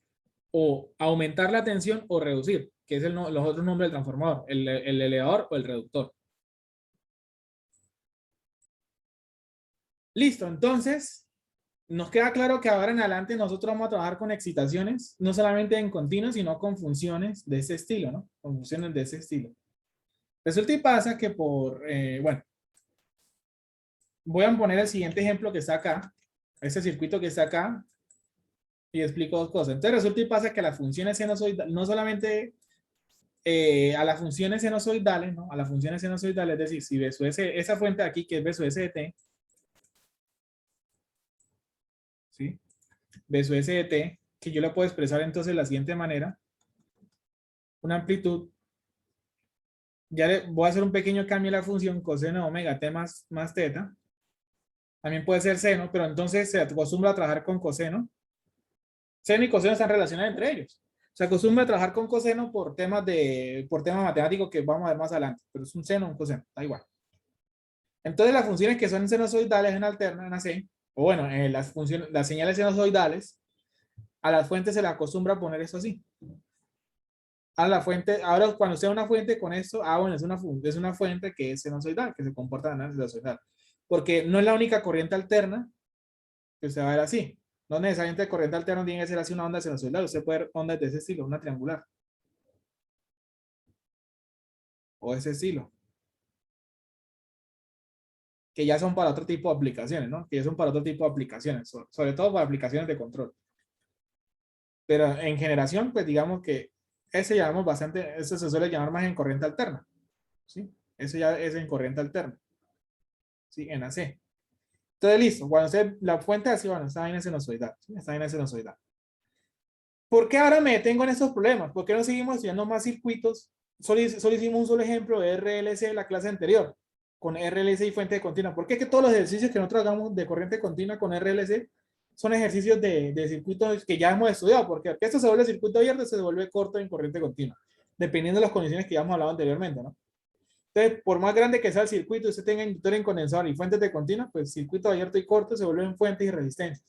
o aumentar la tensión o reducir, que es los otros nombres del transformador, el elevador o el reductor. Listo, entonces nos queda claro que ahora en adelante nosotros vamos a trabajar con excitaciones, no solamente en continuo, sino con funciones de ese estilo, ¿no? Con funciones de ese estilo. Resulta y pasa que bueno, voy a poner el siguiente ejemplo que está acá, ese circuito que está acá, y explico dos cosas. Entonces resulta y pasa que las funciones sinusoidales, no solamente a las funciones sinusoidales, ¿no? A las funciones sinusoidales, es decir, si B sub S, esa fuente de aquí que es B sub S de T, ¿sí? B sub S de T, que yo lo puedo expresar entonces de la siguiente manera, una amplitud, ya le voy a hacer un pequeño cambio en la función coseno de omega T más teta, también puede ser seno, pero entonces se acostumbra a trabajar con coseno. Seno y coseno están relacionados entre ellos. Se acostumbra a trabajar con coseno por temas matemáticos que vamos a ver más adelante, pero es un seno o un coseno, da igual. Entonces las funciones que son sinusoidales en alterna, en AC, o bueno, las señales sinusoidales, a las fuentes se les acostumbra a poner eso así. A la fuente, ahora cuando sea una fuente con esto, bueno, es una fuente que es sinusoidal, que se comporta de manera sinusoidal. Porque no es la única corriente alterna que se va a ver así. No necesariamente corriente alterna tiene que ser así una onda sinusoidal. Usted puede ver ondas de ese estilo, una triangular. O de ese estilo. Que ya son para otro tipo de aplicaciones, ¿no? Que ya son para otro tipo de aplicaciones. Sobre todo para aplicaciones de control. Pero en generación, pues digamos que eso se suele llamar más en corriente alterna. ¿Sí? Eso ya es en corriente alterna. ¿Sí? En AC. Entonces, listo. Cuando la fuente así, bueno, esta vaina es sinusoidal. ¿Sí? Esta vaina es sinusoidal. ¿Por qué ahora me detengo en estos problemas? ¿Por qué no seguimos estudiando más circuitos? Solo hicimos un solo ejemplo de RLC en la clase anterior, con RLC y fuente continua. ¿Por qué que todos los ejercicios que nosotros hagamos de corriente continua con RLC son ejercicios de circuitos que ya hemos estudiado? Porque esto se vuelve circuito abierto, se vuelve corto en corriente continua, dependiendo de las condiciones que ya hemos hablado anteriormente, ¿no? Entonces, por más grande que sea el circuito, usted tenga inductor en condensador y fuentes de continua, pues circuito abierto y corto se vuelven fuentes y resistencias.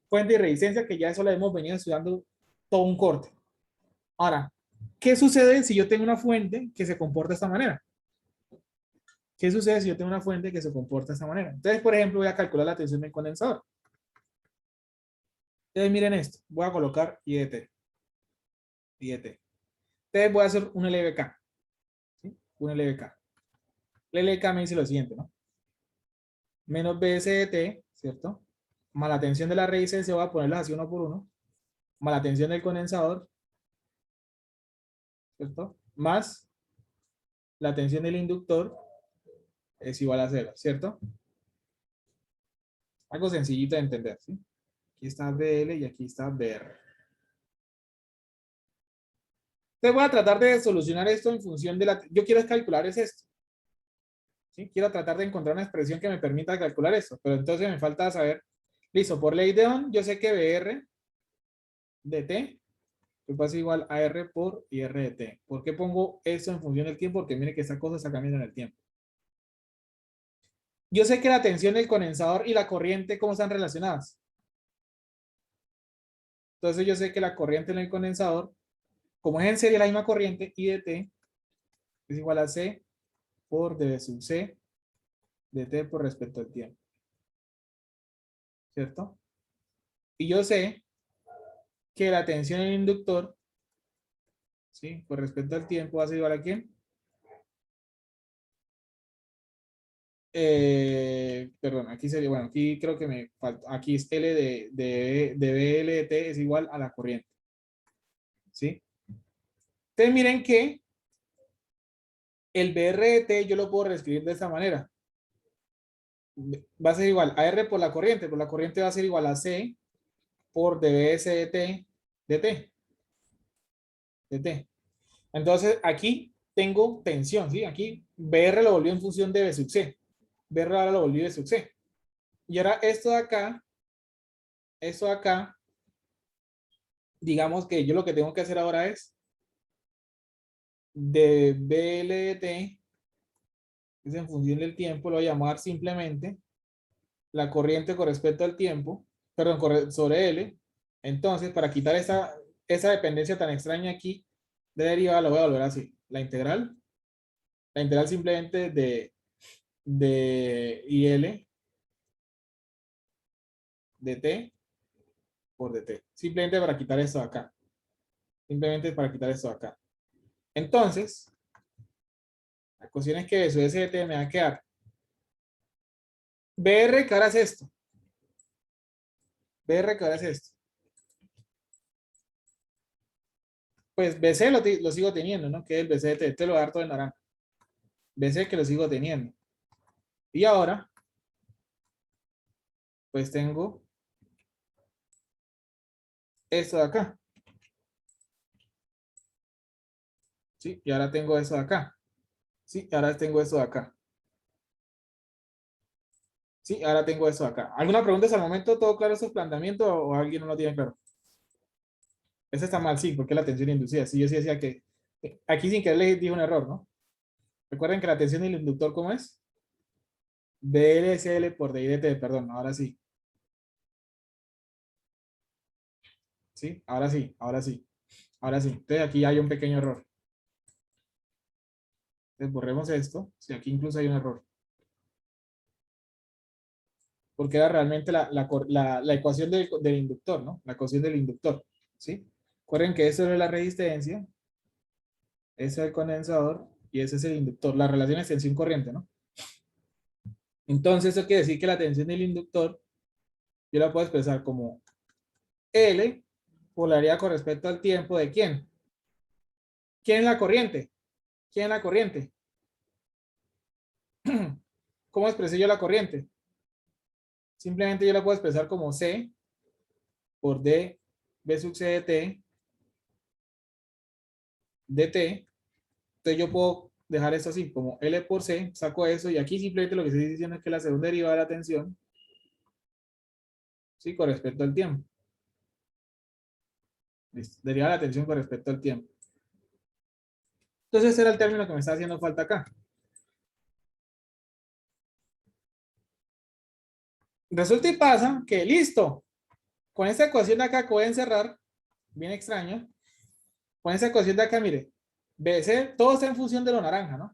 Fuente y resistencia que ya eso la hemos venido estudiando todo un corte. Ahora, ¿qué sucede si yo tengo una fuente que se comporta de esta manera? ¿Qué sucede si yo tengo una fuente que se comporta de esta manera? Entonces, por ejemplo, voy a calcular la tensión del condensador. Entonces, miren esto. Voy a colocar IDT. Entonces, voy a hacer un LBK. ¿Sí? Un LBK. El LBK me dice lo siguiente, ¿no? Menos BSDT, ¿cierto? Más la tensión de la resistencia, voy a ponerlas así uno por uno. Más la tensión del condensador, ¿cierto? Más la tensión del inductor es igual a 0, ¿cierto? Algo sencillito de entender, ¿sí? Aquí está BL y aquí está BR. Entonces voy a tratar de solucionar esto en función de yo quiero calcular es esto. ¿Sí? Quiero tratar de encontrar una expresión que me permita calcular esto, pero entonces me falta saber Listo, por ley de Ohm, yo sé que BR de T va a ser igual a R por IR de T. ¿Por qué pongo eso en función del tiempo? Porque mire que esta cosa está cambiando en el tiempo. Yo sé que la tensión del condensador y la corriente, ¿cómo están relacionadas? Entonces yo sé que la corriente en el condensador, como es en serie la misma corriente, I de T es igual a C por dV sub C de T por respecto al tiempo. ¿Cierto? Y yo sé que la tensión en el inductor, ¿sí? Por respecto al tiempo, va a ser igual a ¿quién? Perdón, aquí sería, bueno, aquí creo que me falta, aquí es L de BL de T es igual a la corriente. ¿Sí? Entonces miren que el BR de T yo lo puedo reescribir de esta manera. Va a ser igual a R por la corriente va a ser igual a C por dBs de T, de T. Entonces aquí tengo tensión, ¿sí? Aquí BR lo volvió en función de B sub C. BR ahora lo volvió de sub C. Y ahora esto de acá, digamos que yo lo que tengo que hacer ahora es de BL de T, es en función del tiempo, lo voy a llamar simplemente la corriente con respecto al tiempo, perdón, sobre L. Entonces, para quitar esa dependencia tan extraña aquí de derivada, lo voy a volver así. La integral simplemente de IL de T por dt. Simplemente para quitar esto de acá. Simplemente para quitar esto de acá. Entonces, la cuestión es que su SDT me va a quedar BR, que ahora es esto. BR, que ahora es esto. Pues BC lo sigo teniendo, ¿no? Que es el BC de T. Este lo voy a dar todo en naranja. BC que lo sigo teniendo. Y ahora, pues tengo esto de acá. ¿Sí? Y ahora tengo eso de acá. ¿Sí? Y ahora tengo eso de acá. ¿Sí? Ahora tengo eso de acá. ¿Alguna pregunta hasta el momento? ¿Todo claro esos planteamientos o alguien no lo tiene claro? Ese está mal, sí, porque la tensión inducida. Sí, yo sí decía que aquí sin querer les dije un error, ¿no? Recuerden que la tensión del inductor, ¿cómo es? BLSL por DIDT, perdón, ahora sí. ¿Sí? Ahora sí, ahora sí. Ahora sí. Entonces aquí hay un pequeño error. Entonces borremos esto. Sí, aquí incluso hay un error. Porque era realmente la ecuación del inductor, ¿no? La ecuación del inductor, ¿sí? Recuerden que eso es la resistencia, eso es el condensador y ese es el inductor. La relación es tensión corriente, ¿no? Entonces eso quiere decir que la tensión del inductor yo la puedo expresar como L polaridad con respecto al tiempo de ¿quién? ¿Quién es la corriente? ¿Quién es la corriente? ¿Cómo expresé yo la corriente? Simplemente yo la puedo expresar como C por D B sub C de T dt. Entonces yo puedo dejar esto así, como L por C, saco eso y aquí simplemente lo que estoy diciendo es que la segunda derivada de la tensión, ¿sí? Con respecto al tiempo. ¿Listo? Derivada de la tensión con respecto al tiempo. Entonces ese era el término que me está haciendo falta acá. Resulta y pasa que listo. Con esta ecuación de acá que voy a encerrar, bien extraño, con esta ecuación de acá, mire, BC, todo está en función de lo naranja, ¿no?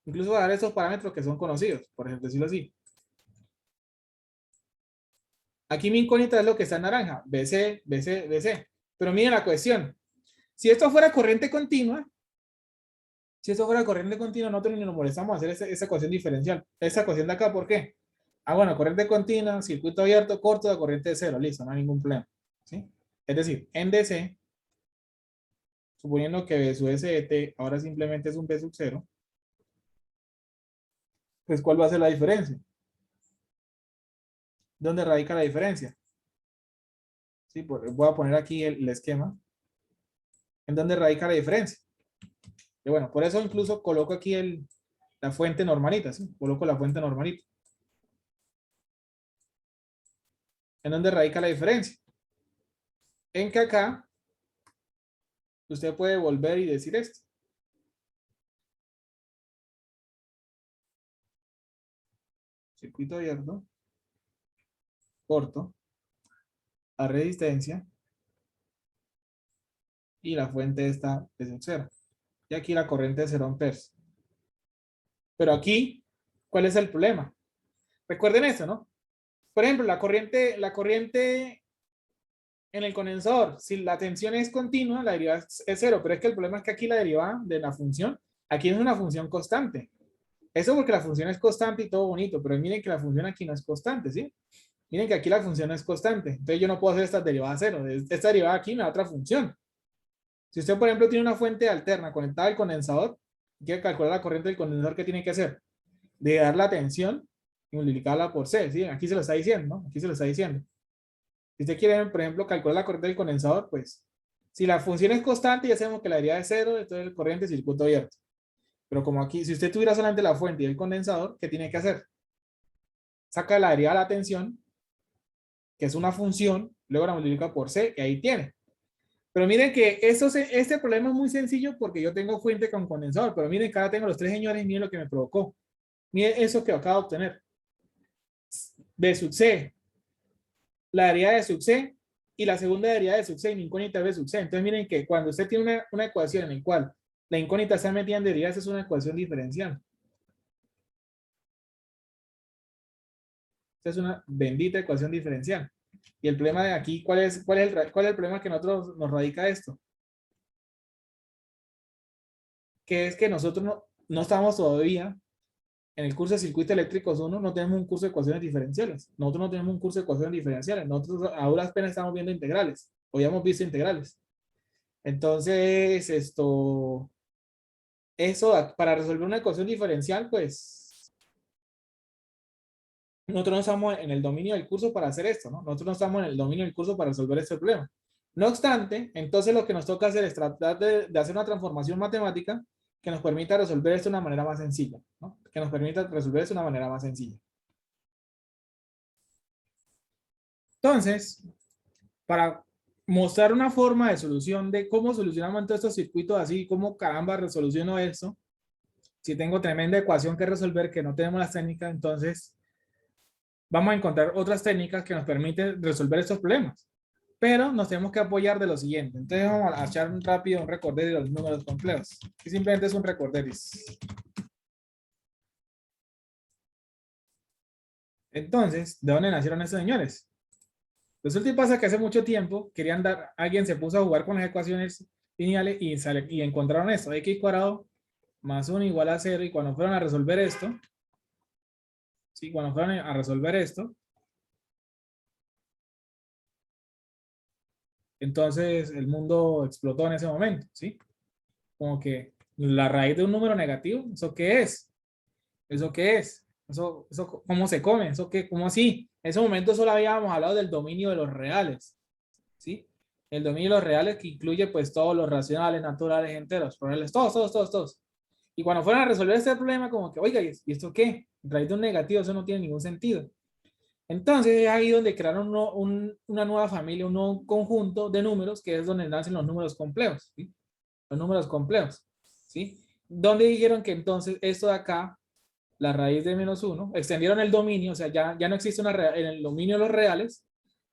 Incluso voy a dar esos parámetros que son conocidos, por ejemplo, decirlo así. Aquí mi incógnita es lo que está en naranja, BC, BC, BC. Pero miren la cuestión. Si esto fuera corriente continua, nosotros ni nos molestamos a hacer esa ecuación diferencial. Esa ecuación de acá, ¿por qué? Ah, bueno, corriente continua, circuito abierto, corto, de corriente de cero, listo, no hay ningún problema. ¿Sí? Es decir, en DC, suponiendo que B sub S de T ahora simplemente es un B sub 0, pues ¿cuál va a ser la diferencia? ¿Dónde radica la diferencia? ¿Sí? Voy a poner aquí el esquema. ¿En dónde radica la diferencia? Y bueno, por eso incluso coloco aquí la fuente normalita, ¿sí? Coloco la fuente normalita. ¿En dónde radica la diferencia? En que acá usted puede volver y decir esto. Circuito abierto, corto, a resistencia, y la fuente está de 0. Y aquí la corriente de 0 amperes. Pero aquí, ¿cuál es el problema? Recuerden esto, ¿no? Por ejemplo, la corriente en el condensador, si la tensión es continua, la derivada es 0, pero es que el problema es que aquí la derivada de la función, aquí es una función constante. Eso porque la función es constante y todo bonito, pero miren que la función aquí no es constante, ¿sí? Miren que aquí la función no es constante, entonces yo no puedo hacer esta derivada a 0. Esta derivada aquí me da otra función. Si usted, por ejemplo, tiene una fuente alterna conectada al condensador, quiere calcular la corriente del condensador, ¿qué tiene que hacer? De dar la tensión y multiplicarla por C, ¿sí? Aquí se lo está diciendo, ¿no? Aquí se lo está diciendo. Si usted quiere, por ejemplo, calcular la corriente del condensador, pues, si la función es constante, ya sabemos que la derivada es 0, entonces el corriente es circuito abierto. Pero como aquí, si usted tuviera solamente la fuente y el condensador, ¿qué tiene que hacer? Saca la derivada de la tensión, que es una función, luego la multiplica por C, y ahí tiene. Pero miren que este problema es muy sencillo porque yo tengo fuente con condensador, pero miren que ahora tengo los 3 señores, miren lo que me provocó. Miren eso que acabo de obtener. B sub C, la derivada de sub C y la segunda derivada de sub C y mi incógnita B sub C. Entonces miren que cuando usted tiene una ecuación en la cual la incógnita está metida en derivadas, es una ecuación diferencial. Esta es una bendita ecuación diferencial. Y el problema de aquí, ¿cuál es el problema que nosotros nos radica esto? Que es que nosotros no estamos todavía en el curso de circuitos eléctricos 1, no tenemos un curso de ecuaciones diferenciales. Nosotros no tenemos un curso de ecuaciones diferenciales. Nosotros ahora apenas estamos viendo integrales. O ya hemos visto integrales. Entonces, para resolver una ecuación diferencial, pues, nosotros no estamos en el dominio del curso para hacer esto, ¿no? Nosotros no estamos en el dominio del curso para resolver este problema. No obstante, entonces lo que nos toca hacer es tratar de hacer una transformación matemática que nos permita resolver esto de una manera más sencilla, ¿no? Que nos permita resolver esto de una manera más sencilla. Entonces, para mostrar una forma de solución de cómo solucionamos todos estos circuitos así, cómo caramba resoluciono eso, si tengo tremenda ecuación que resolver que no tenemos las técnicas, entonces vamos a encontrar otras técnicas que nos permiten resolver estos problemas. Pero nos tenemos que apoyar de lo siguiente. Entonces vamos a echar rápido un recorder de los números complejos. Y simplemente es un recorderis. Entonces, ¿de dónde nacieron estos señores? Resulta y pasa que hace mucho tiempo alguien se puso a jugar con las ecuaciones lineales y encontraron esto, x cuadrado más 1 igual a 0, y cuando fueron a resolver esto, ¿sí? Cuando fueron a resolver esto, entonces el mundo explotó en ese momento, ¿sí? Como que la raíz de un número negativo, ¿eso qué es? ¿Eso qué es? ¿Eso cómo se come? ¿Eso qué? ¿Cómo así? En ese momento solo habíamos hablado del dominio de los reales, ¿sí? El dominio de los reales que incluye pues todos los racionales, naturales, enteros, reales, todos. Y cuando fueron a resolver este problema, como que, oiga, ¿y esto qué? Raíz de un negativo, eso no tiene ningún sentido. Entonces es ahí donde crearon una nueva familia, un nuevo conjunto de números, que es donde nacen los números complejos, ¿sí? Los números complejos, ¿sí? Donde dijeron que entonces esto de acá, la raíz de menos 1, extendieron el dominio, o sea, ya no existe en el dominio de los reales,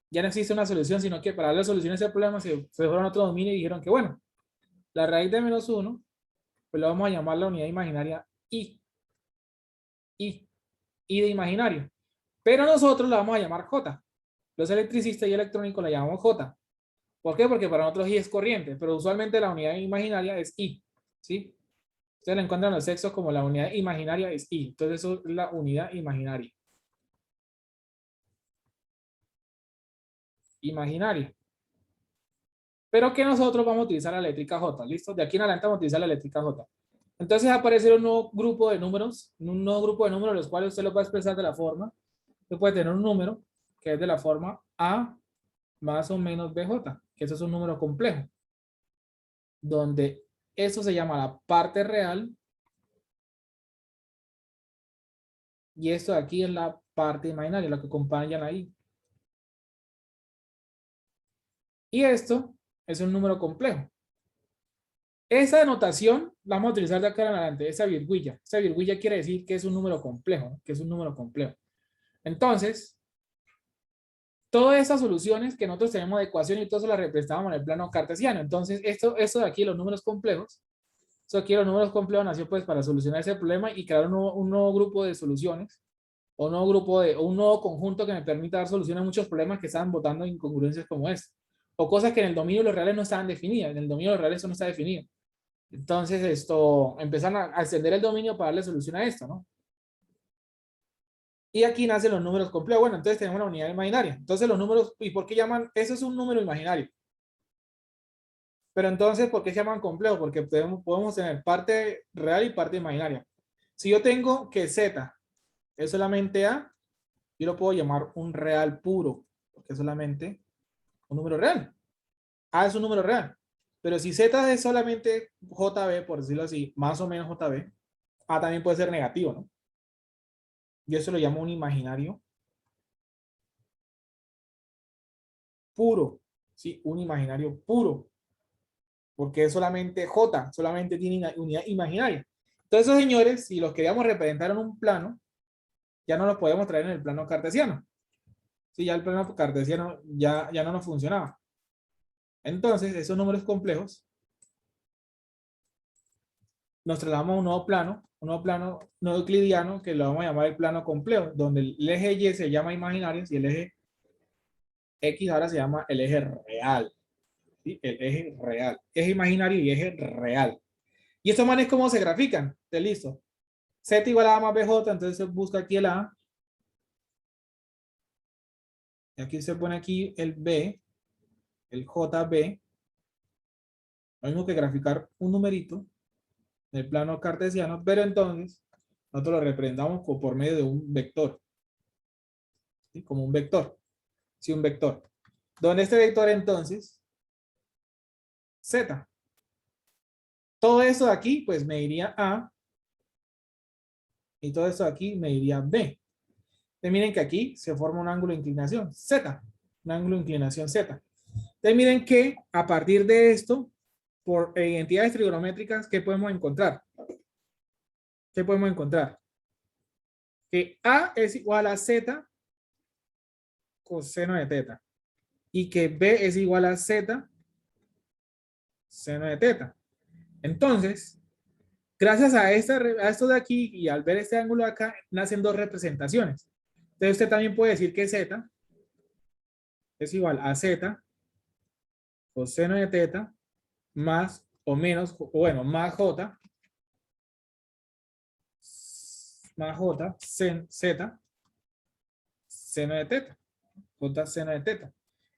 ya no existe una solución, sino que para darle solución a ese problema se fueron a otro dominio y dijeron que, bueno, la raíz de menos 1, pues lo vamos a llamar la unidad imaginaria I de imaginario. Pero nosotros la vamos a llamar J. Los electricistas y electrónicos la llamamos J. ¿Por qué? Porque para nosotros I es corriente, pero usualmente la unidad imaginaria es I, ¿sí? Ustedes la encuentran en los textos como la unidad imaginaria es I. Entonces eso es la unidad imaginaria. Imaginaria. Pero que nosotros vamos a utilizar la eléctrica J, ¿listo? De aquí en adelante vamos a utilizar la eléctrica J. Entonces aparece un nuevo grupo de números, los cuales usted lo va a expresar de la forma. Usted puede tener un número que es de la forma A más o menos BJ, que eso es un número complejo, donde eso se llama la parte real y esto de aquí es la parte imaginaria, lo que acompañan ahí. Y esto es un número complejo. Esa notación la vamos a utilizar de acá en adelante, esa virguilla. Esa virguilla quiere decir que es un número complejo, ¿no? Que es un número complejo. Entonces, todas esas soluciones que nosotros tenemos de ecuación y todo eso las representábamos en el plano cartesiano. Entonces, esto de aquí, los números complejos, eso aquí, los números complejos nació pues para solucionar ese problema y crear un nuevo grupo de soluciones o un nuevo conjunto que me permita dar solución a muchos problemas que estaban botando incongruencias como esta. O cosas que en el dominio de los reales no estaban definidas. En el dominio de los reales eso no está definido. Entonces, empiezan a extender el dominio para darle solución a esto, ¿no? Y aquí nacen los números complejos. Bueno, entonces tenemos la unidad imaginaria. Entonces los números, ¿y por qué llaman? Eso es un número imaginario. Pero entonces, ¿por qué se llaman complejos? Porque podemos tener parte real y parte imaginaria. Si yo tengo que Z es solamente A, yo lo puedo llamar un real puro, porque es solamente un número real. A es un número real. Pero si Z es solamente JB, por decirlo así, más o menos JB, A también puede ser negativo, ¿no? Yo eso lo llamo un imaginario puro. Sí, un imaginario puro. Porque es solamente J, solamente tiene una unidad imaginaria. Entonces, esos señores, si los queríamos representar en un plano, ya no los podemos traer en el plano cartesiano. Sí, ya el plano cartesiano ya no nos funcionaba. Entonces, esos números complejos nos trasladamos a un nuevo plano no euclidiano, que lo vamos a llamar el plano complejo, donde el eje Y se llama imaginario y el eje X ahora se llama el eje real. ¿Sí? El eje real. Eje imaginario y eje real. ¿Y estos manes cómo se grafican? Listo. Z igual a A más BJ, entonces se busca aquí el A. Y aquí se pone aquí el B, el JB. Lo mismo que graficar un numerito en el plano cartesiano, pero entonces nosotros lo representamos por medio de un vector. ¿Sí? Como un vector. Sí, un vector. Donde este vector entonces, Z. Todo eso de aquí, pues me iría A. Y todo eso de aquí me iría B. Entonces miren que aquí se forma un ángulo de inclinación Z. Un ángulo de inclinación Z. Entonces miren que a partir de esto, por identidades trigonométricas, ¿qué podemos encontrar? ¿Qué podemos encontrar? Que A es igual a Z coseno de teta. Y que B es igual a Z seno de teta. Entonces, gracias a esto de aquí y al ver este ángulo de acá, nacen dos representaciones. Entonces usted también puede decir que Z es igual a Z coseno de teta más o menos, bueno, más J Z seno de teta. J seno de teta.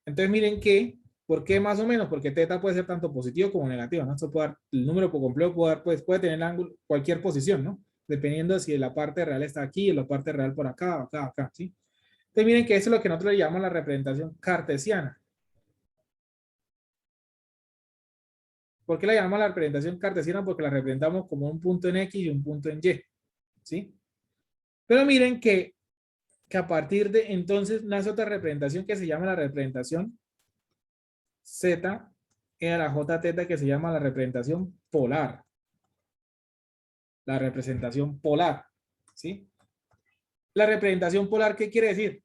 Entonces miren que, ¿por qué más o menos? Porque teta puede ser tanto positivo como negativo, ¿no? Esto puede dar, el número por completo puede, dar, pues, puede tener ángulo, cualquier posición, ¿no? Dependiendo de si la parte real está aquí o la parte real por acá, acá, acá, ¿sí? Entonces miren que eso es lo que nosotros le llamamos la representación cartesiana. ¿Por qué la llamamos la representación cartesiana? Porque la representamos como un punto en X y un punto en Y, ¿sí? Pero miren que a partir de entonces nace otra representación que se llama la representación Z a la J teta, que se llama la representación polar. La representación polar, ¿sí? La representación polar, ¿qué quiere decir?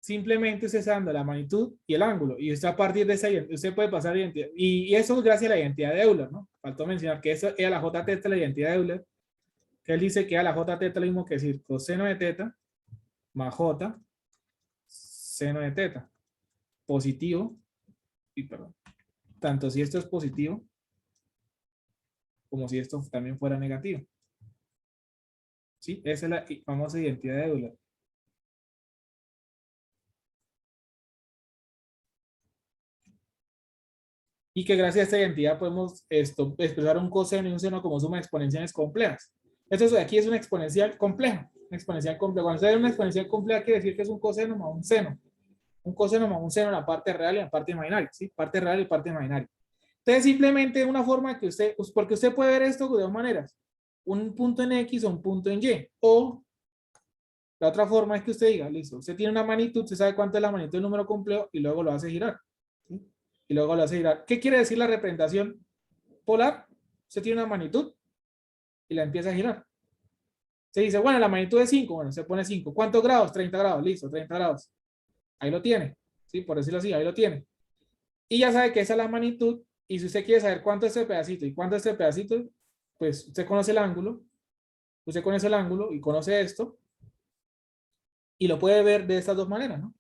Simplemente usted está dando la magnitud y el ángulo, y usted a partir de esa usted puede pasar identidad, y eso es gracias a la identidad de Euler, ¿no? Faltó mencionar que eso es a la J teta, la identidad de Euler, que él dice que a la J teta lo mismo que decir coseno de teta más J seno de teta, positivo, y perdón, tanto si esto es positivo como si esto también fuera negativo. ¿Sí? Esa es la famosa identidad de Euler. Y que gracias a esta identidad podemos expresar un coseno y un seno como suma de exponenciales complejas. Esto de aquí es una exponencial compleja. Una exponencial compleja. Cuando usted ve una exponencial compleja, quiere decir que es un coseno más un seno. Un coseno más un seno en la parte real y en la parte imaginaria. ¿Sí? Parte real y parte imaginaria. Entonces, simplemente una forma que usted, porque usted puede ver esto de dos maneras. Un punto en X o un punto en Y. O la otra forma es que usted diga, listo, usted tiene una magnitud, usted sabe cuánto es la magnitud del número complejo y luego lo hace girar. ¿Sí? y luego lo hace girar. ¿Qué quiere decir la representación polar? Usted tiene una magnitud y la empieza a girar. Se dice, bueno, la magnitud es 5, bueno, se pone 5. ¿Cuántos grados? 30 grados, listo, 30 grados. Ahí lo tiene, ¿sí? Por decirlo así, ahí lo tiene. Y ya sabe que esa es la magnitud, y si usted quiere saber cuánto es este pedacito y cuánto es este pedacito, pues usted conoce el ángulo, usted conoce el ángulo y conoce esto, y lo puede ver de estas dos maneras, ¿no?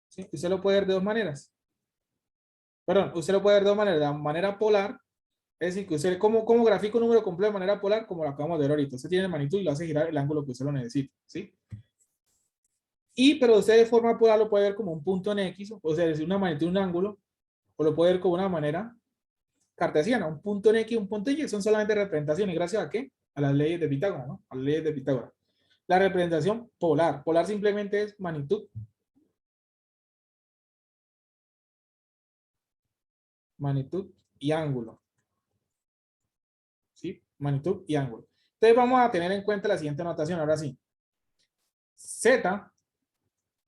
¿Sí? Usted lo puede ver de dos maneras. Perdón, usted lo puede ver de dos maneras. La manera polar, es decir, que usted, ¿cómo grafica un número complejo de manera polar? Como lo acabamos de ver ahorita. Usted tiene la magnitud y lo hace girar el ángulo que usted lo necesita, ¿sí? Pero usted de forma polar lo puede ver como un punto en X, o sea, decir una magnitud, un ángulo, o lo puede ver como una manera cartesiana, un punto en X, un punto en Y, son solamente representaciones. ¿Gracias a qué? A las leyes de Pitágoras, ¿no? A las leyes de Pitágoras. La representación polar. Polar simplemente es magnitud. Magnitud y ángulo. ¿Sí? Magnitud y ángulo. Entonces vamos a tener en cuenta la siguiente notación. Ahora sí. Z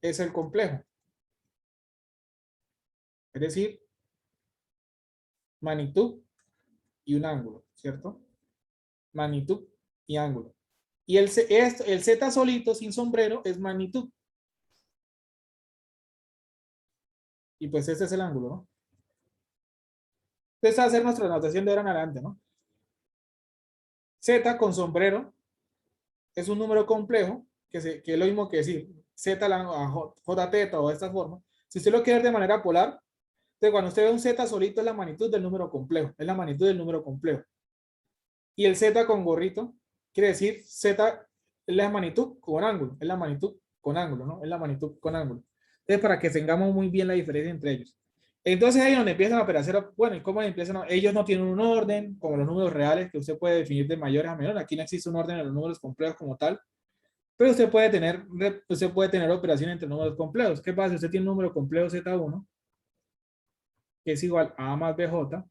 es el complejo. Es decir, magnitud y un ángulo, ¿cierto? Magnitud y ángulo. Y el Z solito, sin sombrero, es magnitud. Y pues este es el ángulo, ¿no? Entonces va a ser nuestra notación de ahora en adelante, ¿no? Z con sombrero es un número complejo, que es lo mismo que decir Z a J teta o de esta forma. Si usted lo quiere ver de manera polar, entonces cuando usted ve un Z solito es la magnitud del número complejo, es la magnitud del número complejo. Y el Z con gorrito quiere decir Z es la magnitud con ángulo, es la magnitud con ángulo, ¿no? Es la magnitud con ángulo. Entonces para que tengamos muy bien la diferencia entre ellos. Entonces ahí es donde empiezan a operar, bueno, ¿y cómo empiezan? Ellos no tienen un orden, como los números reales, que usted puede definir de mayores a menores. Aquí no existe un orden en los números complejos como tal, pero usted puede tener operaciones entre números complejos. ¿Qué pasa? Si usted tiene un número complejo Z1, que es igual a más BJ,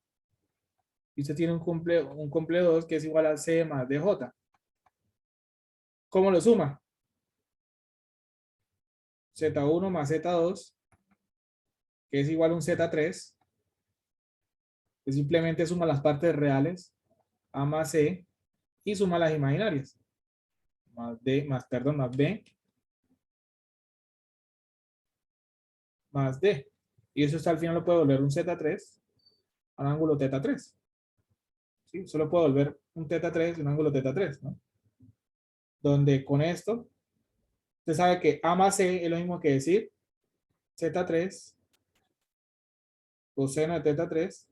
y usted tiene un complejo 2, que es igual a C más DJ. ¿Cómo lo suma? Z1 más Z2, que es igual a un Z3, que simplemente suma las partes reales, A más C, y suma las imaginarias. Más B más D. Y eso al final lo puede volver un Z3 a un ángulo θ3. ¿Sí? Solo puede volver un θ3 y un ángulo θ3, ¿no? Donde con esto, usted sabe que A más C es lo mismo que decir Z3 coseno de θ3.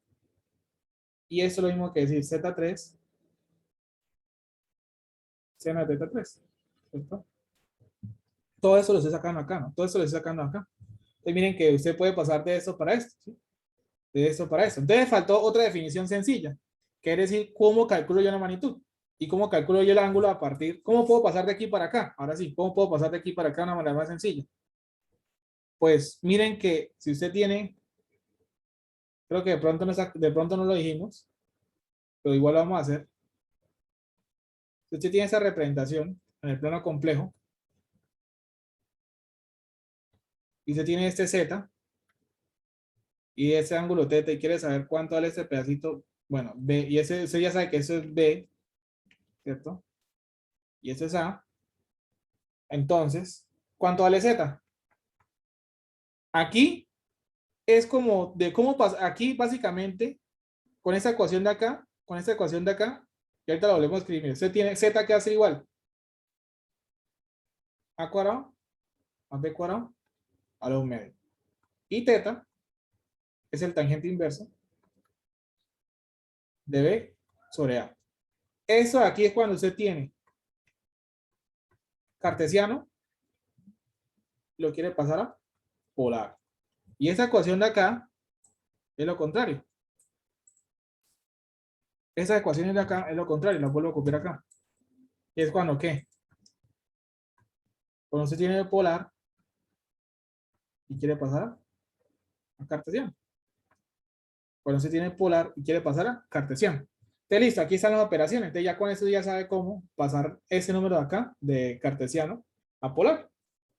Y eso es lo mismo que decir Z3 seno de θ3. ¿Cierto? Todo eso lo estoy sacando acá, ¿no? Todo eso lo estoy sacando acá. Entonces miren que usted puede pasar de esto para esto, ¿sí? De esto para esto. Entonces faltó otra definición sencilla, que es decir, ¿cómo calculo yo la magnitud? ¿Y cómo calculo yo el ángulo a partir? ¿Cómo puedo pasar de aquí para acá? Ahora sí, ¿cómo puedo pasar de aquí para acá de una manera más sencilla? Pues miren que si usted tiene, creo que de pronto no lo dijimos, pero igual lo vamos a hacer. Si usted tiene esa representación en el plano complejo, y usted tiene este Z, y ese ángulo θ, y quiere saber cuánto vale este pedacito, bueno, B, y usted ya sabe que eso es B, ¿cierto? Y ese es A. Entonces, ¿cuánto vale Z? Aquí es como de cómo pasa, aquí básicamente, con esta ecuación de acá, y ahorita la volvemos a escribir. Usted tiene Z que hace igual A cuadrado más B cuadrado a la 1 medio. Y θ es el tangente inverso de B sobre A. Eso aquí es cuando usted tiene cartesiano, lo quiere pasar a polar. Y esa ecuación de acá es lo contrario. Esa ecuación de acá es lo contrario, la vuelvo a copiar acá. Y es cuando, ¿qué? Cuando usted tiene polar y quiere pasar a cartesiano. Cuando usted tiene polar y quiere pasar a cartesiano. Entonces, listo, aquí están las operaciones. Entonces, ya con eso ya sabe cómo pasar ese número de acá, de cartesiano a polar.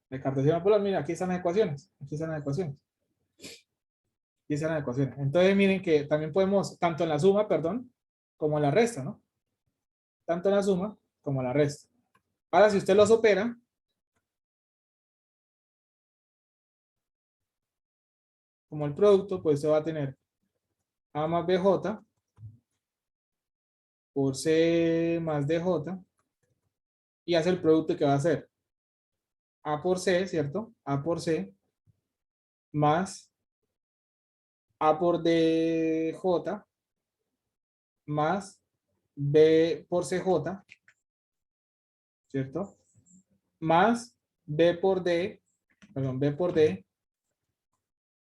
De cartesiano a polar, mira, aquí están las ecuaciones. Aquí están las ecuaciones. Y esa es la ecuación. Entonces miren que también podemos, tanto en la suma, perdón, como en la resta, ¿no? Tanto en la suma como en la resta. Ahora, si usted los opera, como el producto, pues usted va a tener A más BJ por C más DJ y hace el producto que va a hacer A por C, ¿cierto? A por C más A por DJ más B por CJ, ¿cierto? Más B por D, perdón, B por D,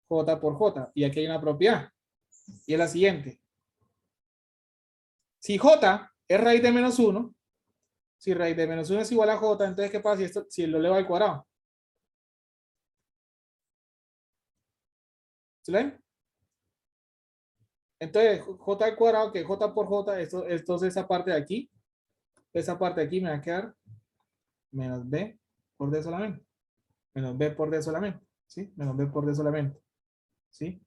J por J. Y aquí hay una propiedad. Y es la siguiente. Si J es raíz de menos 1, si raíz de menos 1 es igual a J, entonces ¿qué pasa si lo elevo al cuadrado? ¿Sí ven? Entonces, J al cuadrado, que J por J, esto es esa parte de aquí me va a quedar menos B por D solamente. Menos B por D solamente. ¿Sí? Menos B por D solamente. ¿Sí?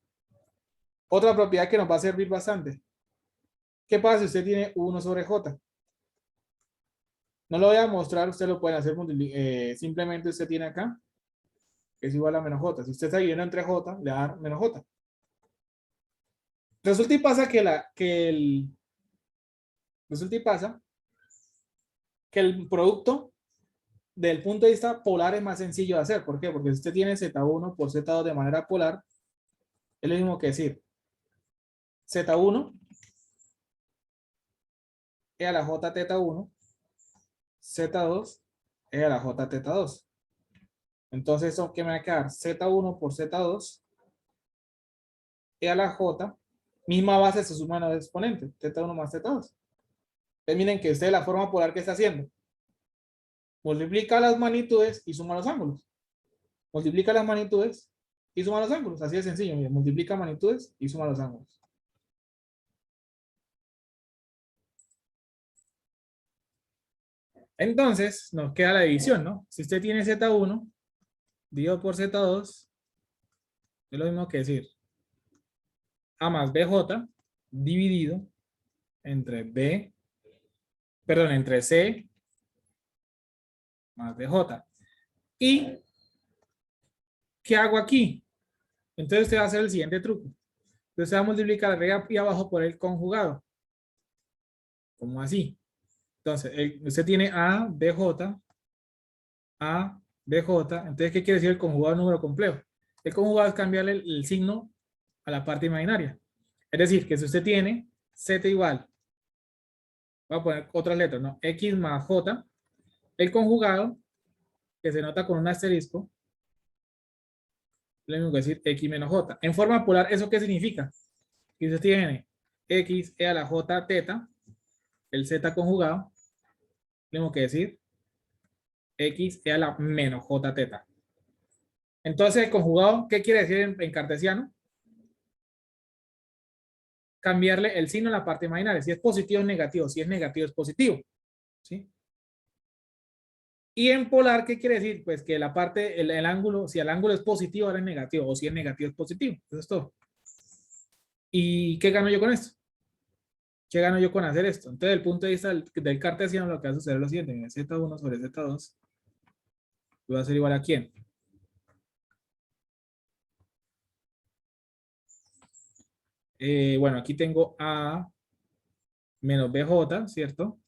Otra propiedad que nos va a servir bastante. ¿Qué pasa si usted tiene 1 sobre J? No lo voy a mostrar, usted lo puede hacer, simplemente usted tiene acá, que es igual a menos J. Si usted está dividiendo entre J, le va a dar menos J. Resulta y pasa que el producto del punto de vista polar es más sencillo de hacer. ¿Por qué? Porque si usted tiene Z1 por Z2 de manera polar, es lo mismo que decir Z1 es a la J teta 1, Z2 es a la J teta 2. Entonces, eso que me va a quedar Z1 por Z2 es a la J, misma base se suman los exponentes, Z1 más Z2. Entonces, miren que usted la forma polar que está haciendo. Multiplica las magnitudes y suma los ángulos. Multiplica las magnitudes y suma los ángulos. Así de sencillo. Miren, multiplica magnitudes y suma los ángulos. Entonces, nos queda la división, ¿no? Si usted tiene Z1 dividido por Z2, es lo mismo que decir A más BJ dividido entre entre C más BJ. ¿Y qué hago aquí? Entonces usted va a hacer el siguiente truco. Entonces va a multiplicar arriba y abajo por el conjugado. Como así. Entonces, usted tiene A, BJ, A, BJ. Entonces, ¿qué quiere decir el conjugado de número complejo? El conjugado es cambiarle el signo a la parte imaginaria. Es decir, que si usted tiene Z igual, voy a poner otras letras, ¿no? X más J, el conjugado, que se nota con un asterisco, es lo mismo que decir X menos J. En forma polar, ¿eso qué significa? Que usted tiene X e a la J teta, el Z conjugado, tenemos que decir X e a la menos J teta. Entonces, el conjugado, ¿qué quiere decir en cartesiano? Cambiarle el signo a la parte imaginaria. Si es positivo, es negativo. Si es negativo, es positivo. ¿Sí? Y en polar, ¿qué quiere decir? Pues que la parte, el ángulo, si el ángulo es positivo, ahora es negativo. O si es negativo, es positivo. Eso es todo. ¿Y qué gano yo con esto? ¿Qué gano yo con hacer esto? Entonces, desde el punto de vista del cartesiano, lo que va a suceder es lo siguiente. Z1 sobre Z2 va a ser igual a ¿quién? Bueno, aquí tengo A menos BJ, ¿cierto?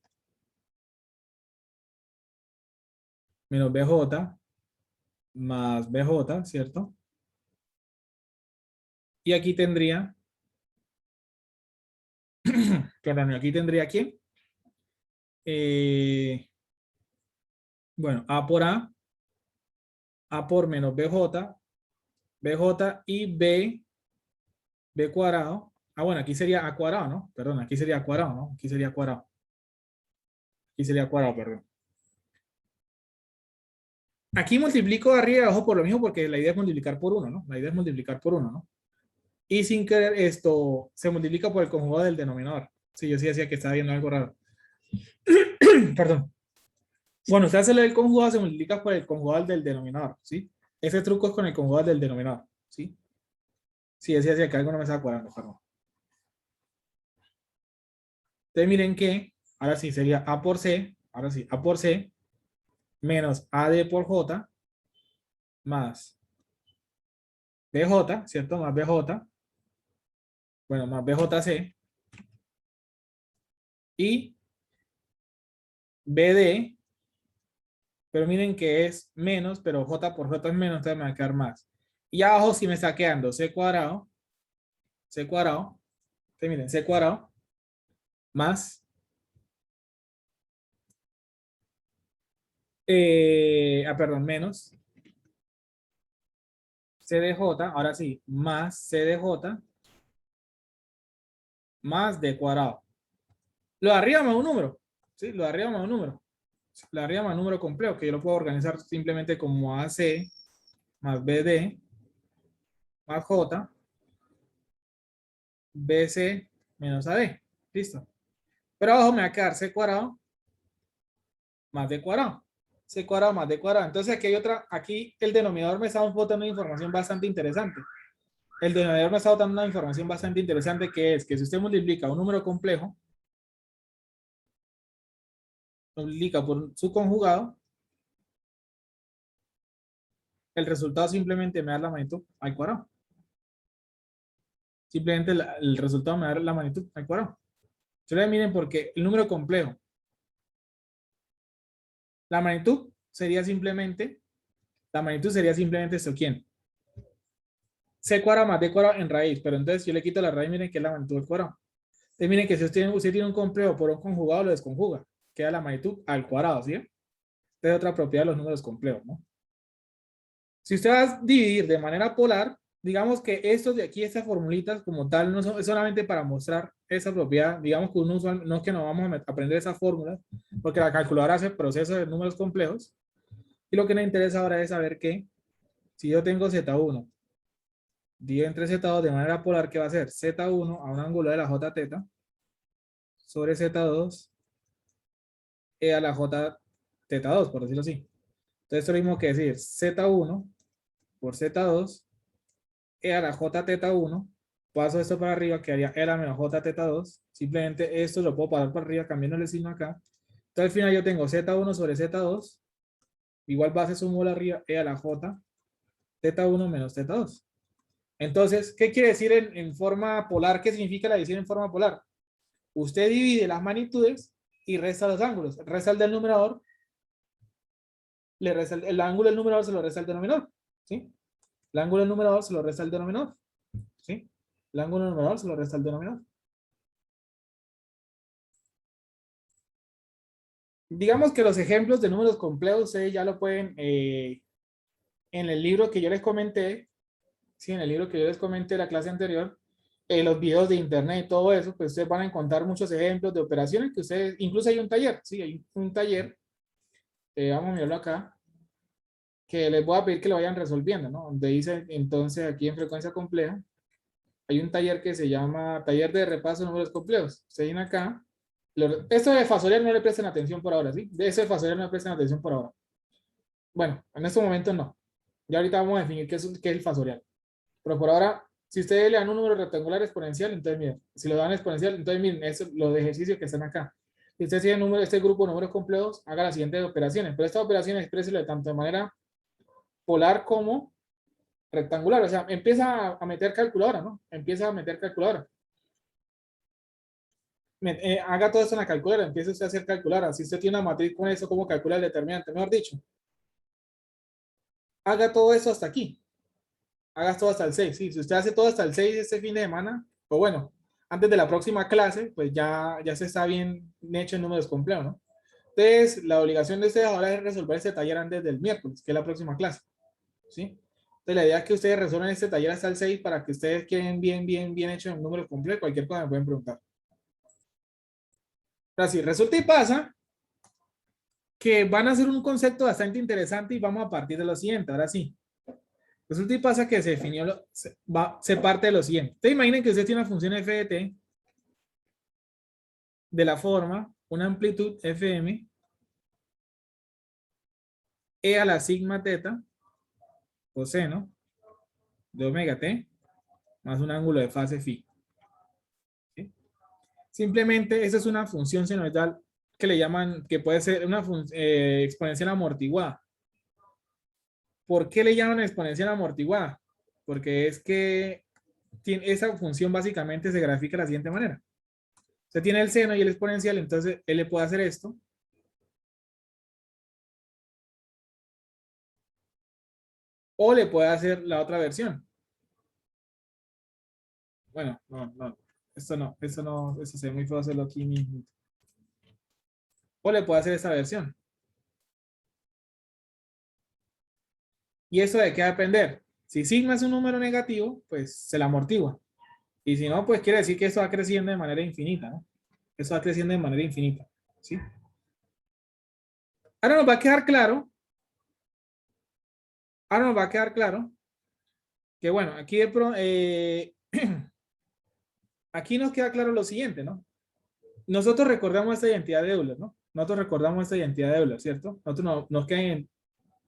Menos BJ más BJ, ¿cierto? Y aquí tendría, perdón, aquí tendría ¿quién? Bueno, A por menos BJ, BJ y B cuadrado. Ah, bueno, aquí sería A cuadrado, ¿no? Perdón, aquí sería cuadrado, ¿no? Aquí sería cuadrado. Aquí sería cuadrado, perdón. Aquí multiplico de arriba y abajo por lo mismo porque la idea es multiplicar por 1, ¿no? La idea es multiplicar por 1, ¿no? Y sin querer esto se multiplica por el conjugado del denominador. Sí, yo sí decía que estaba viendo algo raro. Perdón. Bueno, usted hace el conjugado, se multiplica por el conjugado del denominador, ¿sí? Ese truco es con el conjugado del denominador, ¿sí? Sí, decía hacia acá, algo no me estaba cuadrando, perdón. Entonces miren que, ahora sí sería A por C, ahora sí, A por C, menos AD por J, más BJ, ¿cierto? Más BJ, bueno, más BJC, y BD, pero miren que es menos, pero J por J es menos, entonces me va a quedar más. Y abajo sí me está quedando C cuadrado, entonces miren, C cuadrado, más, perdón, menos CDJ, ahora sí, más CDJ, más D cuadrado. Lo de arriba más un número, ¿sí? Lo de arriba más un número. Lo de arriba más un número complejo, que yo lo puedo organizar simplemente como AC más BD más J, BC menos AD. Listo. Pero abajo me va a quedar C cuadrado más D cuadrado. C cuadrado más D cuadrado. Entonces aquí hay otra, aquí el denominador me está botando una información bastante interesante. El denominador me está botando una información bastante interesante que es que si usted multiplica un número complejo, multiplica por su conjugado, el resultado simplemente me da la magnitud al cuadrado. Simplemente el resultado me da la magnitud al cuadrado. Entonces miren porque el número complejo, la magnitud sería simplemente esto, ¿quién? C cuadrado más D cuadrado en raíz, pero entonces yo le quito la raíz, miren que es la magnitud del cuadrado. Entonces miren que si usted tiene un complejo por un conjugado, lo desconjuga, queda la magnitud al cuadrado, ¿sí? Esta es otra propiedad de los números complejos, ¿no? Si usted va a dividir de manera polar, digamos que estos de aquí, estas formulitas como tal, no son es solamente para mostrar esa propiedad. Digamos que no es que no vamos a aprender esas fórmulas, porque la calculadora hace procesos de números complejos. Y lo que nos interesa ahora es saber que si yo tengo Z1 dividido entre Z2 de manera polar, ¿qué va a ser? Z1 a un ángulo de la J teta sobre Z2 e a la J teta 2, por decirlo así. Entonces, esto es lo mismo que decir Z1 por Z2 e a la J teta 1, paso esto para arriba, quedaría E a la menos J teta 2, simplemente esto lo puedo pasar para arriba cambiando el signo acá. Entonces al final yo tengo Z1 sobre Z2, igual base sumo la arriba, E a la J teta 1 menos teta 2. Entonces, ¿qué quiere decir en forma polar? ¿Qué significa la división en forma polar? Usted divide las magnitudes y resta los ángulos. Resta el del numerador, le resta el ángulo del numerador se lo resta el denominador, ¿sí? El ángulo del numerador se lo resta el denominador, ¿sí? El ángulo del numerador se lo resta el denominador. Digamos que los ejemplos de números complejos ustedes ya lo pueden, en el libro que yo les comenté, sí, en el libro que yo les comenté la clase anterior, los videos de internet y todo eso, pues ustedes van a encontrar muchos ejemplos de operaciones que ustedes, incluso hay un taller, sí, hay un taller, vamos a mirarlo acá, que les voy a pedir que lo vayan resolviendo, ¿no? Donde dice, entonces, aquí en frecuencia compleja, hay un taller que se llama Taller de Repaso de Números Complejos. Ustedes vienen acá. Esto de fasorial no le presten atención por ahora, ¿sí? De eso de fasorial no le presten atención por ahora. Bueno, en este momento no. Ya ahorita vamos a definir qué es el fasorial. Pero por ahora, si ustedes le dan un número rectangular exponencial, entonces miren, si lo dan exponencial, entonces miren, eso, los ejercicios que están acá. Si ustedes tienen este grupo de números complejos, haga las siguientes operaciones. Pero estas operaciones expréselo tanto de manera polar como rectangular. O sea, empieza a meter calculadora, ¿no? Empieza a meter calculadora. Haga todo esto en la calculadora, empiece usted a hacer calculadora. Si usted tiene una matriz con eso, ¿cómo calcula el determinante? Mejor dicho, haga todo eso hasta aquí. Haga todo hasta el 6. Sí, si usted hace todo hasta el 6 este fin de semana, o bueno, antes de la próxima clase, pues ya se está bien hecho en números complejos, ¿no? Entonces, la obligación de ustedes ahora es resolver este taller antes del miércoles, que es la próxima clase. ¿Sí? Entonces, la idea es que ustedes resuelvan este taller hasta el 6 para que ustedes queden bien hechos en números complejos. Cualquier cosa me pueden preguntar. Ahora sí, resulta y pasa que van a ser un concepto bastante interesante y vamos a partir de lo siguiente. Ahora sí. Resulta y pasa que se definió, se parte de lo siguiente. Ustedes imaginen que usted tiene una función f de t de la forma, una amplitud fm, e a la sigma teta, coseno de omega t, más un ángulo de fase phi. ¿Sí? Simplemente esa es una función senoidal que le llaman, que puede ser una exponencial amortiguada. ¿Por qué le llaman exponencial amortiguada? Porque es que esa función básicamente se grafica de la siguiente manera. Usted tiene el seno y el exponencial, entonces él le puede hacer esto. O le puede hacer la otra versión. Bueno, no. Esto se ve muy feo hacerlo aquí mismo. O le puede hacer esta versión. ¿Y eso de qué va a depender? Si sigma es un número negativo, pues se la amortigua. Y si no, pues quiere decir que esto va creciendo de manera infinita, ¿no? Eso va creciendo de manera infinita, ¿sí? Ahora nos va a quedar claro. Ahora nos va a quedar claro que, bueno, aquí aquí nos queda claro lo siguiente, ¿no? Nosotros recordamos esta identidad de Euler, ¿no? Nosotros recordamos esta identidad de Euler, ¿cierto? Nosotros nos queda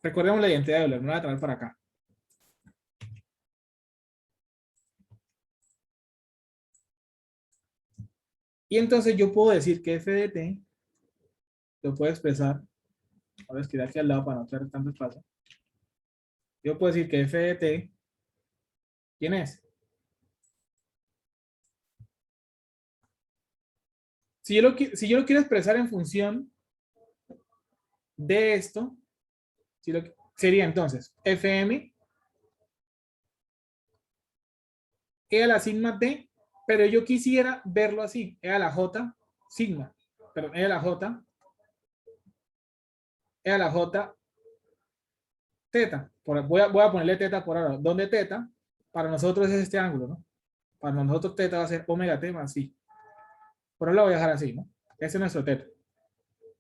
recordemos la identidad de Euler, me la voy a traer para acá. Y entonces yo puedo decir que f de t lo puedo expresar. Ahora escribir aquí al lado para no tener tanto espacio. Yo puedo decir que f de t, ¿quién es? Si yo lo quiero expresar en función de esto, sería entonces fm e a la sigma t, pero yo quisiera verlo así, e a la j sigma, perdón, e a la j teta. Voy a ponerle teta por ahora. ¿Dónde teta? Para nosotros es este ángulo, ¿no? Para nosotros teta va a ser omega t más phi. Por ahora lo voy a dejar así, ¿no? Ese es nuestro teta.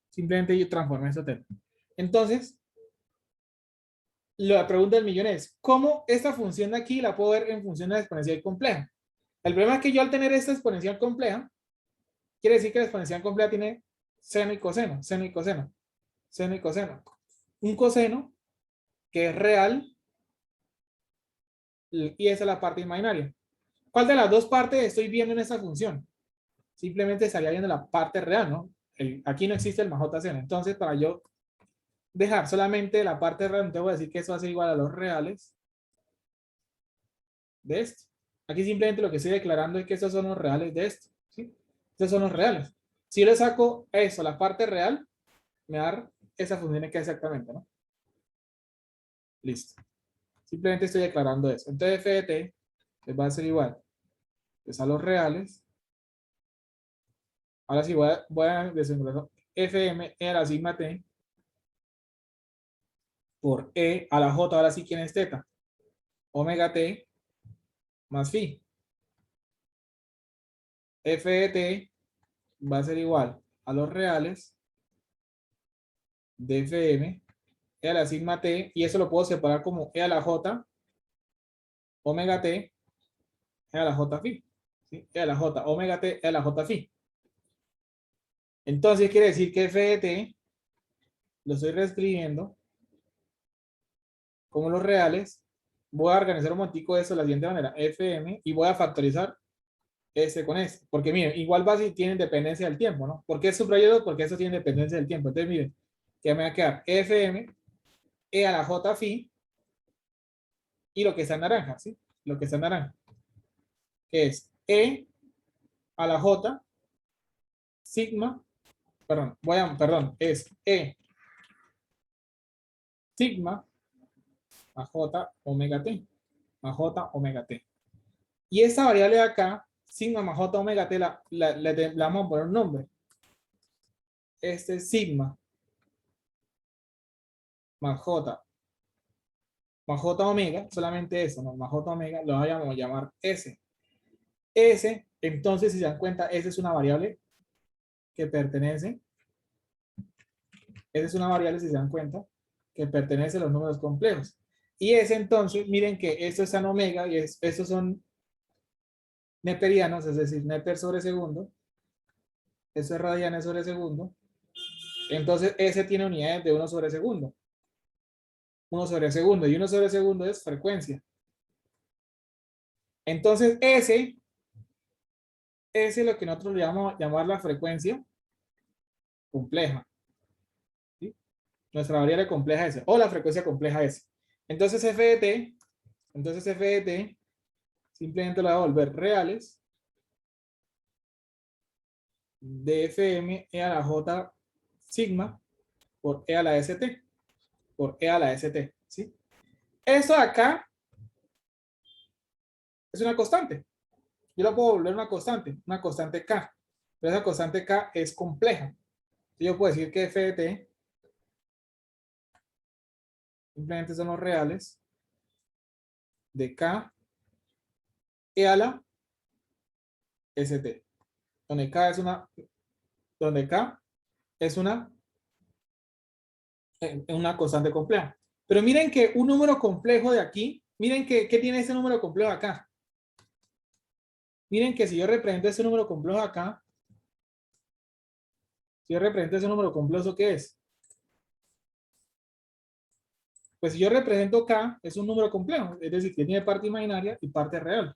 Simplemente yo transformé eso teta. Entonces, la pregunta del millón es, ¿cómo esta función de aquí la puedo ver en función de la exponencial compleja? El problema es que yo al tener esta exponencial compleja, quiere decir que la exponencial compleja tiene seno y coseno, seno y coseno, seno y coseno. Un coseno que es real y esa es la parte imaginaria. ¿Cuál de las dos partes estoy viendo en esta función? Simplemente estaría viendo la parte real, ¿no? Aquí no existe el más j seno. Entonces, para yo dejar solamente la parte real, te voy a decir que eso va a ser igual a los reales de esto. Aquí simplemente lo que estoy declarando es que estos son los reales de esto, ¿sí? Estos son los reales. Si yo le saco eso, la parte real, me va a dar esa función que exactamente, ¿no? Listo. Simplemente estoy declarando eso. Entonces, f de t les va a ser igual pues a los reales. Ahora sí voy a desenglosar fm e a la sigma t por e a la j, ahora sí, ¿quién es teta? Omega t más phi. F de t va a ser igual a los reales de fm e a la sigma t, y eso lo puedo separar como e a la j omega t e a la j phi. ¿Sí? E a la j omega t e a la j phi. Entonces quiere decir que f de t lo estoy reescribiendo como los reales. Voy a organizar un montico de eso de la siguiente manera: fm, y voy a factorizar este con este. Porque miren, igual base tienen dependencia del tiempo, ¿no? ¿Por qué subrayo 2? Porque eso tiene dependencia del tiempo. Entonces miren, que me va a quedar fm e a la j phi y lo que está en naranja, ¿sí? Lo que está en naranja, que es e a la j sigma, es e sigma a j omega t, a j omega t. Y esta variable de acá, sigma más j omega t, le vamos a poner un nombre. Este es sigma más j omega, solamente eso, ¿no? Más j omega, lo vamos a llamar s. S, entonces, si se dan cuenta, S es una variable que pertenece, esa es una variable, si se dan cuenta, que pertenece a los números complejos. Y S, entonces, miren que esto está en omega y estos son neperianos, es decir, neper sobre segundo. Eso es radianes sobre segundo. Entonces, S tiene unidades de 1 sobre segundo. 1 sobre segundo. Y 1 sobre segundo es frecuencia. Entonces, S es lo que nosotros le llamamos llamar la frecuencia compleja. ¿Sí? Nuestra variable compleja S, o la frecuencia compleja S. Entonces, f de t, simplemente lo voy a volver reales de Fm e a la J sigma por E a la ST, por E a la ST, ¿sí? Esto de acá es una constante. Yo lo puedo volver una constante K, pero esa constante K es compleja. Yo puedo decir que f de t simplemente son los reales de K e a la ST, donde K es una constante compleja. Pero miren que un número complejo de aquí, miren que tiene ese número complejo acá. Miren que si yo represento ese número complejo acá, si yo represento ese número complejo, ¿eso qué es? Pues si yo represento K, es un número complejo, es decir, que tiene parte imaginaria y parte real.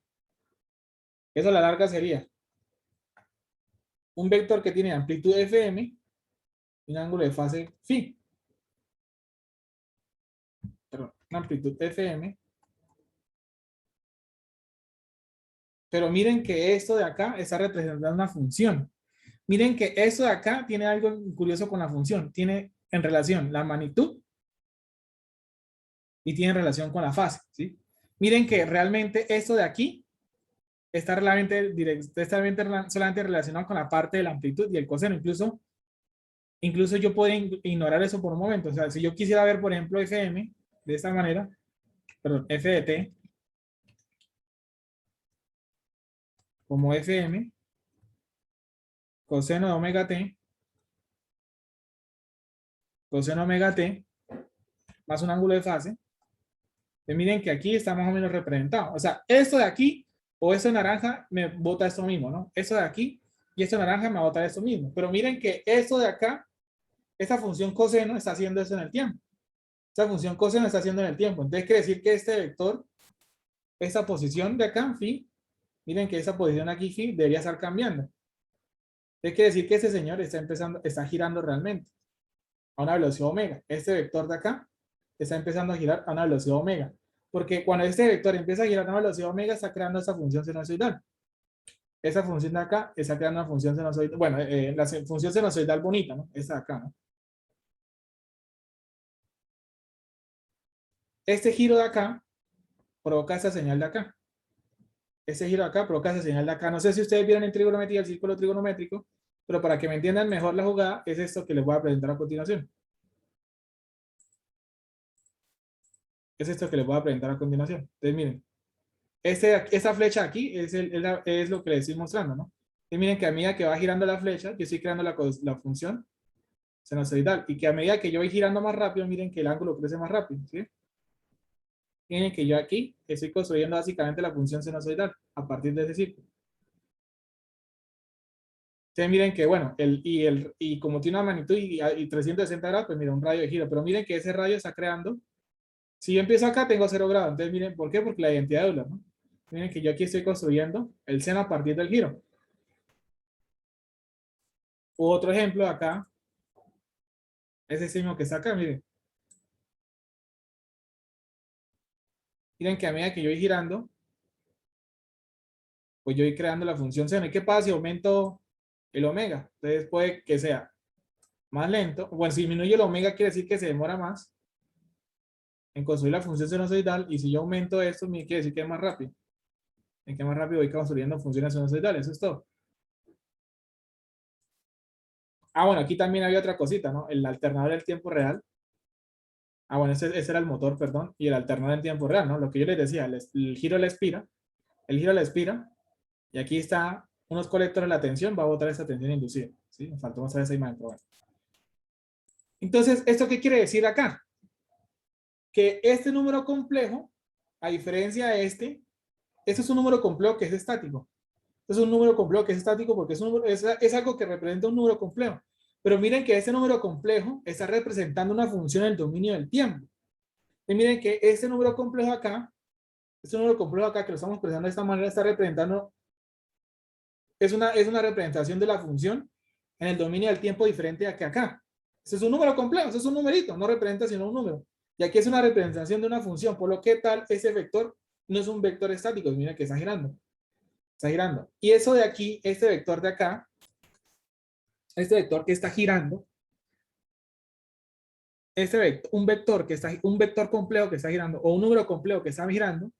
Eso a la larga sería un vector que tiene amplitud Fm y un ángulo de fase phi. Perdón, una amplitud Fm. Pero miren que esto de acá está representando una función. Miren que esto de acá tiene algo curioso con la función. Tiene en relación la magnitud y tiene relación con la fase, ¿sí? Miren que realmente esto de aquí está solamente relacionado con la parte de la amplitud y el coseno. Incluso yo puedo ignorar eso por un momento. O sea, si yo quisiera ver, por ejemplo, Fm de esta manera, perdón, f de t como Fm coseno de omega t, coseno omega t, más un ángulo de fase, pues miren que aquí está más o menos representado. O sea, esto de aquí o esto de naranja me bota esto mismo, ¿no? Esto de aquí y esto de naranja me bota esto mismo. Pero miren que esto de acá, esta función coseno está haciendo eso en el tiempo. Esta función coseno está haciendo en el tiempo. Entonces quiere decir que este vector, esta posición de acá, phi, miren que esa posición aquí, phi, debería estar cambiando. Entonces quiere decir que este señor está girando realmente a una velocidad omega. Este vector de acá está empezando a girar a una velocidad omega. Porque cuando este vector empieza a girar a una velocidad omega, está creando esta función sinusoidal. Esa función de acá está creando una función sinusoidal. Bueno, la función sinusoidal bonita, ¿no? Esta de acá, ¿no? Este giro de acá provoca esta señal de acá. Este giro de acá provoca esa señal de acá. No sé si ustedes vieron en trigonometría el círculo trigonométrico, pero para que me entiendan mejor la jugada, es esto que les voy a presentar a continuación. Es esto que les voy a presentar a continuación. Entonces, miren. Esta flecha aquí es lo que les estoy mostrando, ¿no? Y miren que a medida que va girando la flecha, yo estoy creando la función sinusoidal. Y que a medida que yo voy girando más rápido, miren que el ángulo crece más rápido, ¿sí? Miren que yo aquí estoy construyendo básicamente la función sinusoidal a partir de ese círculo. Entonces miren que, bueno, y como tiene una magnitud y 360 grados, pues mira, un radio de giro. Pero miren que ese radio está creando. Si yo empiezo acá, tengo 0 grados. Entonces miren, ¿por qué? Porque la identidad de Euler, ¿no? Miren que yo aquí estoy construyendo el seno a partir del giro. Otro ejemplo acá, ese signo que está acá, miren. Miren que a medida que yo voy girando, pues yo voy creando la función seno. ¿Y qué pasa si aumento el omega? Entonces puede que sea más lento. Bueno, si disminuye el omega quiere decir que se demora más en construir la función sinusoidal. Y si yo aumento esto, quiere decir que es más rápido. En que más rápido voy construyendo funciones sinusoidales. Eso es todo. Ah, bueno, aquí también había otra cosita, ¿no? El alternador del tiempo real. Ah, bueno, ese era el motor, perdón. Y el alternador en tiempo real, ¿no? Lo que yo les decía, el giro de la espira. El giro de la espira. Y aquí está unos colectores de la tensión. Va a botar esa tensión inducida. ¿Sí? Me faltó mostrar esa imagen, pero bueno. Entonces, ¿esto qué quiere decir acá? Que este número complejo, a diferencia de este es un número complejo que es estático. Es un número complejo que es estático porque es algo que representa un número complejo. Pero miren que este número complejo está representando una función en el dominio del tiempo. Y miren que este número complejo acá Este número complejo acá que lo estamos expresando de esta manera está representando, es una representación de la función en el dominio del tiempo diferente a que acá. Este es un número complejo, este es un numerito, no representa sino un número. Y aquí es una representación de una función, por lo que tal ese vector no es un vector estático, mira que está girando. Está girando. Y eso de aquí, este vector de acá, este vector que está girando, un vector complejo que está girando, o un número complejo que está girando,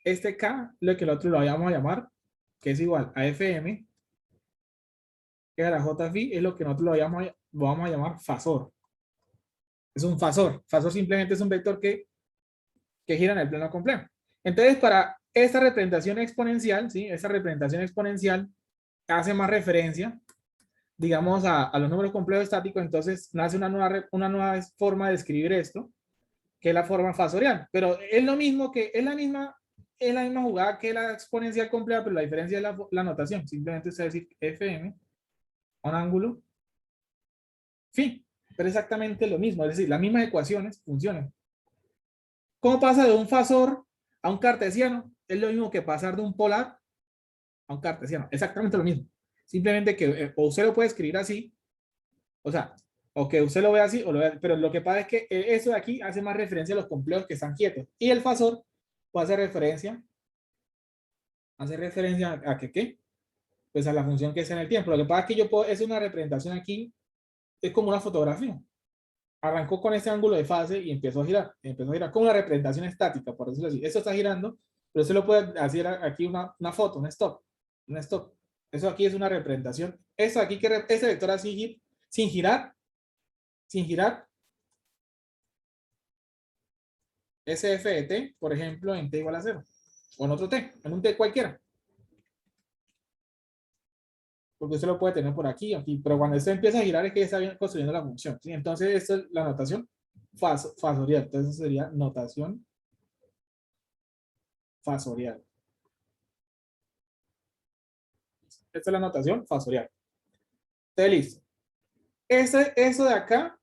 este K, lo que nosotros lo vamos a llamar, que es igual a Fm, que es la J phi, es lo que nosotros lo vamos a llamar fasor. Es un fasor. Fasor simplemente es un vector que gira en el plano complejo. Entonces, para esta representación exponencial, ¿sí? Esta representación exponencial hace más referencia, digamos, a los números complejos estáticos. Entonces, nace una nueva forma de escribir esto, que es la forma fasorial. Pero es lo mismo que, es la misma jugada que la exponencial compleja, pero la diferencia es la notación. Simplemente es decir Fm, un ángulo, phi. Pero exactamente lo mismo, es decir, las mismas ecuaciones funcionan. ¿Cómo pasa de un fasor a un cartesiano? Es lo mismo que pasar de un polar a un cartesiano. Exactamente lo mismo. Simplemente que o usted lo puede escribir así, o sea, o que usted lo vea así, pero lo que pasa es que eso de aquí hace más referencia a los complejos que están quietos. Y el fasor puede hacer referencia a que, ¿qué? Pues a la función que es en el tiempo. Lo que pasa es que es una representación aquí, es como una fotografía. Arrancó con este ángulo de fase y empezó a girar como una representación estática, por decirlo así. Esto está girando, pero usted lo puede hacer aquí una foto, un stop. Eso aquí es una representación. Eso aquí, ese vector así, sin girar, ese f de t, por ejemplo, en t igual a 0. O en otro t, en un t cualquiera. Porque usted lo puede tener por aquí, pero cuando esto empieza a girar es que ya está construyendo la función, ¿sí? Entonces, esta es la notación fasorial. Entonces, sería notación fasorial. Esta es la notación fasorial. Entonces, listo. Eso de acá,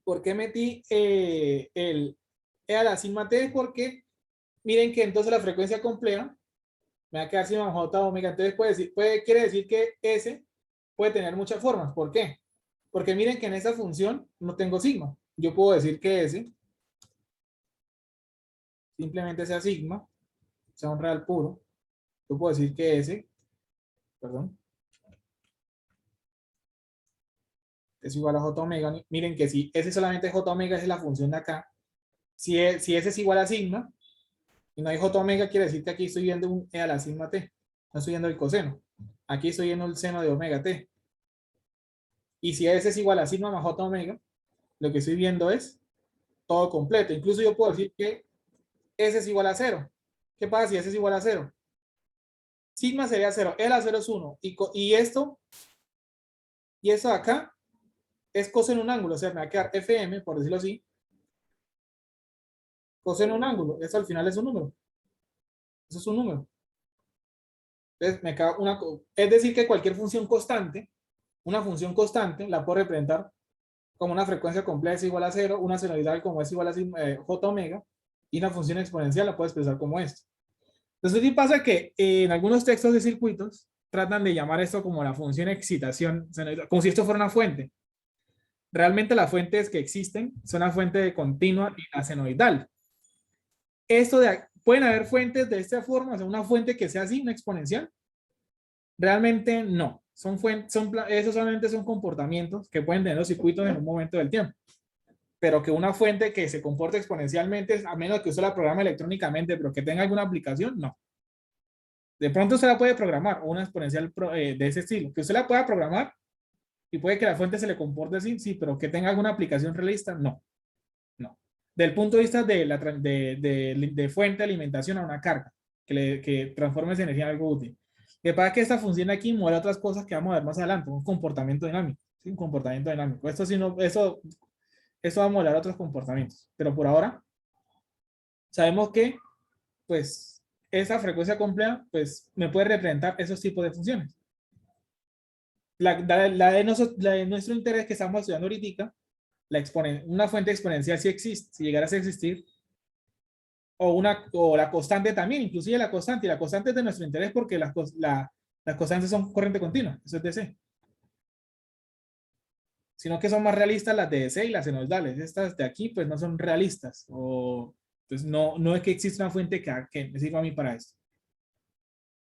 ¿por qué metí el e a la sigma t? Porque miren que entonces la frecuencia compleja me va a quedar sigma j omega. Entonces quiere decir que S puede tener muchas formas. ¿Por qué? Porque miren que en esta función no tengo sigma. Yo puedo decir que S simplemente sea sigma, sea un real puro. Yo puedo decir que S, perdón, es igual a j omega. Miren que si S solamente es j omega, es la función de acá. Si S es igual a sigma, y no hay j omega, quiere decir que aquí estoy viendo un e a la sigma t. No estoy viendo el coseno. Aquí estoy viendo el seno de omega t. Y si S es igual a sigma más j omega, lo que estoy viendo es todo completo. Incluso yo puedo decir que S es igual a 0. ¿Qué pasa si S es igual a 0? Sigma sería 0. E a la 0 es 1. Y esto de acá es coseno un ángulo. O sea, me va a quedar Fm, por decirlo así. Coseno un ángulo. Eso al final es un número. Eso es un número. Entonces, me queda es decir, que cualquier función constante, una función constante, la puedo representar como una frecuencia compleja es igual a 0, una senoidal como es igual a j omega, y una función exponencial la puedo expresar como esto. Entonces, ¿qué pasa? Que en algunos textos de circuitos tratan de llamar esto como la función excitación senoidal, como si esto fuera una fuente. Realmente las fuentes que existen son la fuente de continua y la senoidal. Pueden haber fuentes de esta forma, o sea, una fuente que sea así, una exponencial. Realmente no. Esos solamente son comportamientos que pueden tener los circuitos en un momento del tiempo. Pero que una fuente que se comporte exponencialmente, a menos que usted la programe electrónicamente, pero que tenga alguna aplicación, no. De pronto usted la puede programar, una exponencial de ese estilo. Que usted la pueda programar y puede que la fuente se le comporte así, sí, pero que tenga alguna aplicación realista, no. No. Del punto de vista de fuente de alimentación a una carga, que transforme esa energía en algo útil. Lo que pasa es que esta función aquí mueve otras cosas que vamos a ver más adelante, un comportamiento dinámico. ¿Sí? Un comportamiento dinámico. Esto sí no, eso va a modelar otros comportamientos. Pero por ahora, sabemos que, pues, esa frecuencia compleja, pues, me puede representar esos tipos de funciones. La de nuestro interés que estamos estudiando ahorita, una fuente exponencial si existe, si llegara a existir, o la constante también, inclusive la constante. Y la constante es de nuestro interés porque las constantes son corriente continua, eso es DC. Sino que son más realistas las de DC y las senoidales. Estas de aquí, pues no son realistas. Pues no es que exista una fuente que me sirva a mí para esto.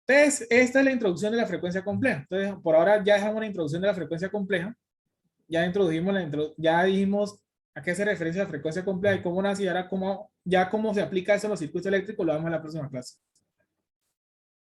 Entonces, esta es la introducción de la frecuencia compleja. Entonces, por ahora ya dejamos la introducción de la frecuencia compleja. Ya introdujimos ya dijimos a qué hace referencia la frecuencia compleja y cómo nace, y ahora cómo se aplica eso en los circuitos eléctricos, lo vemos en la próxima clase.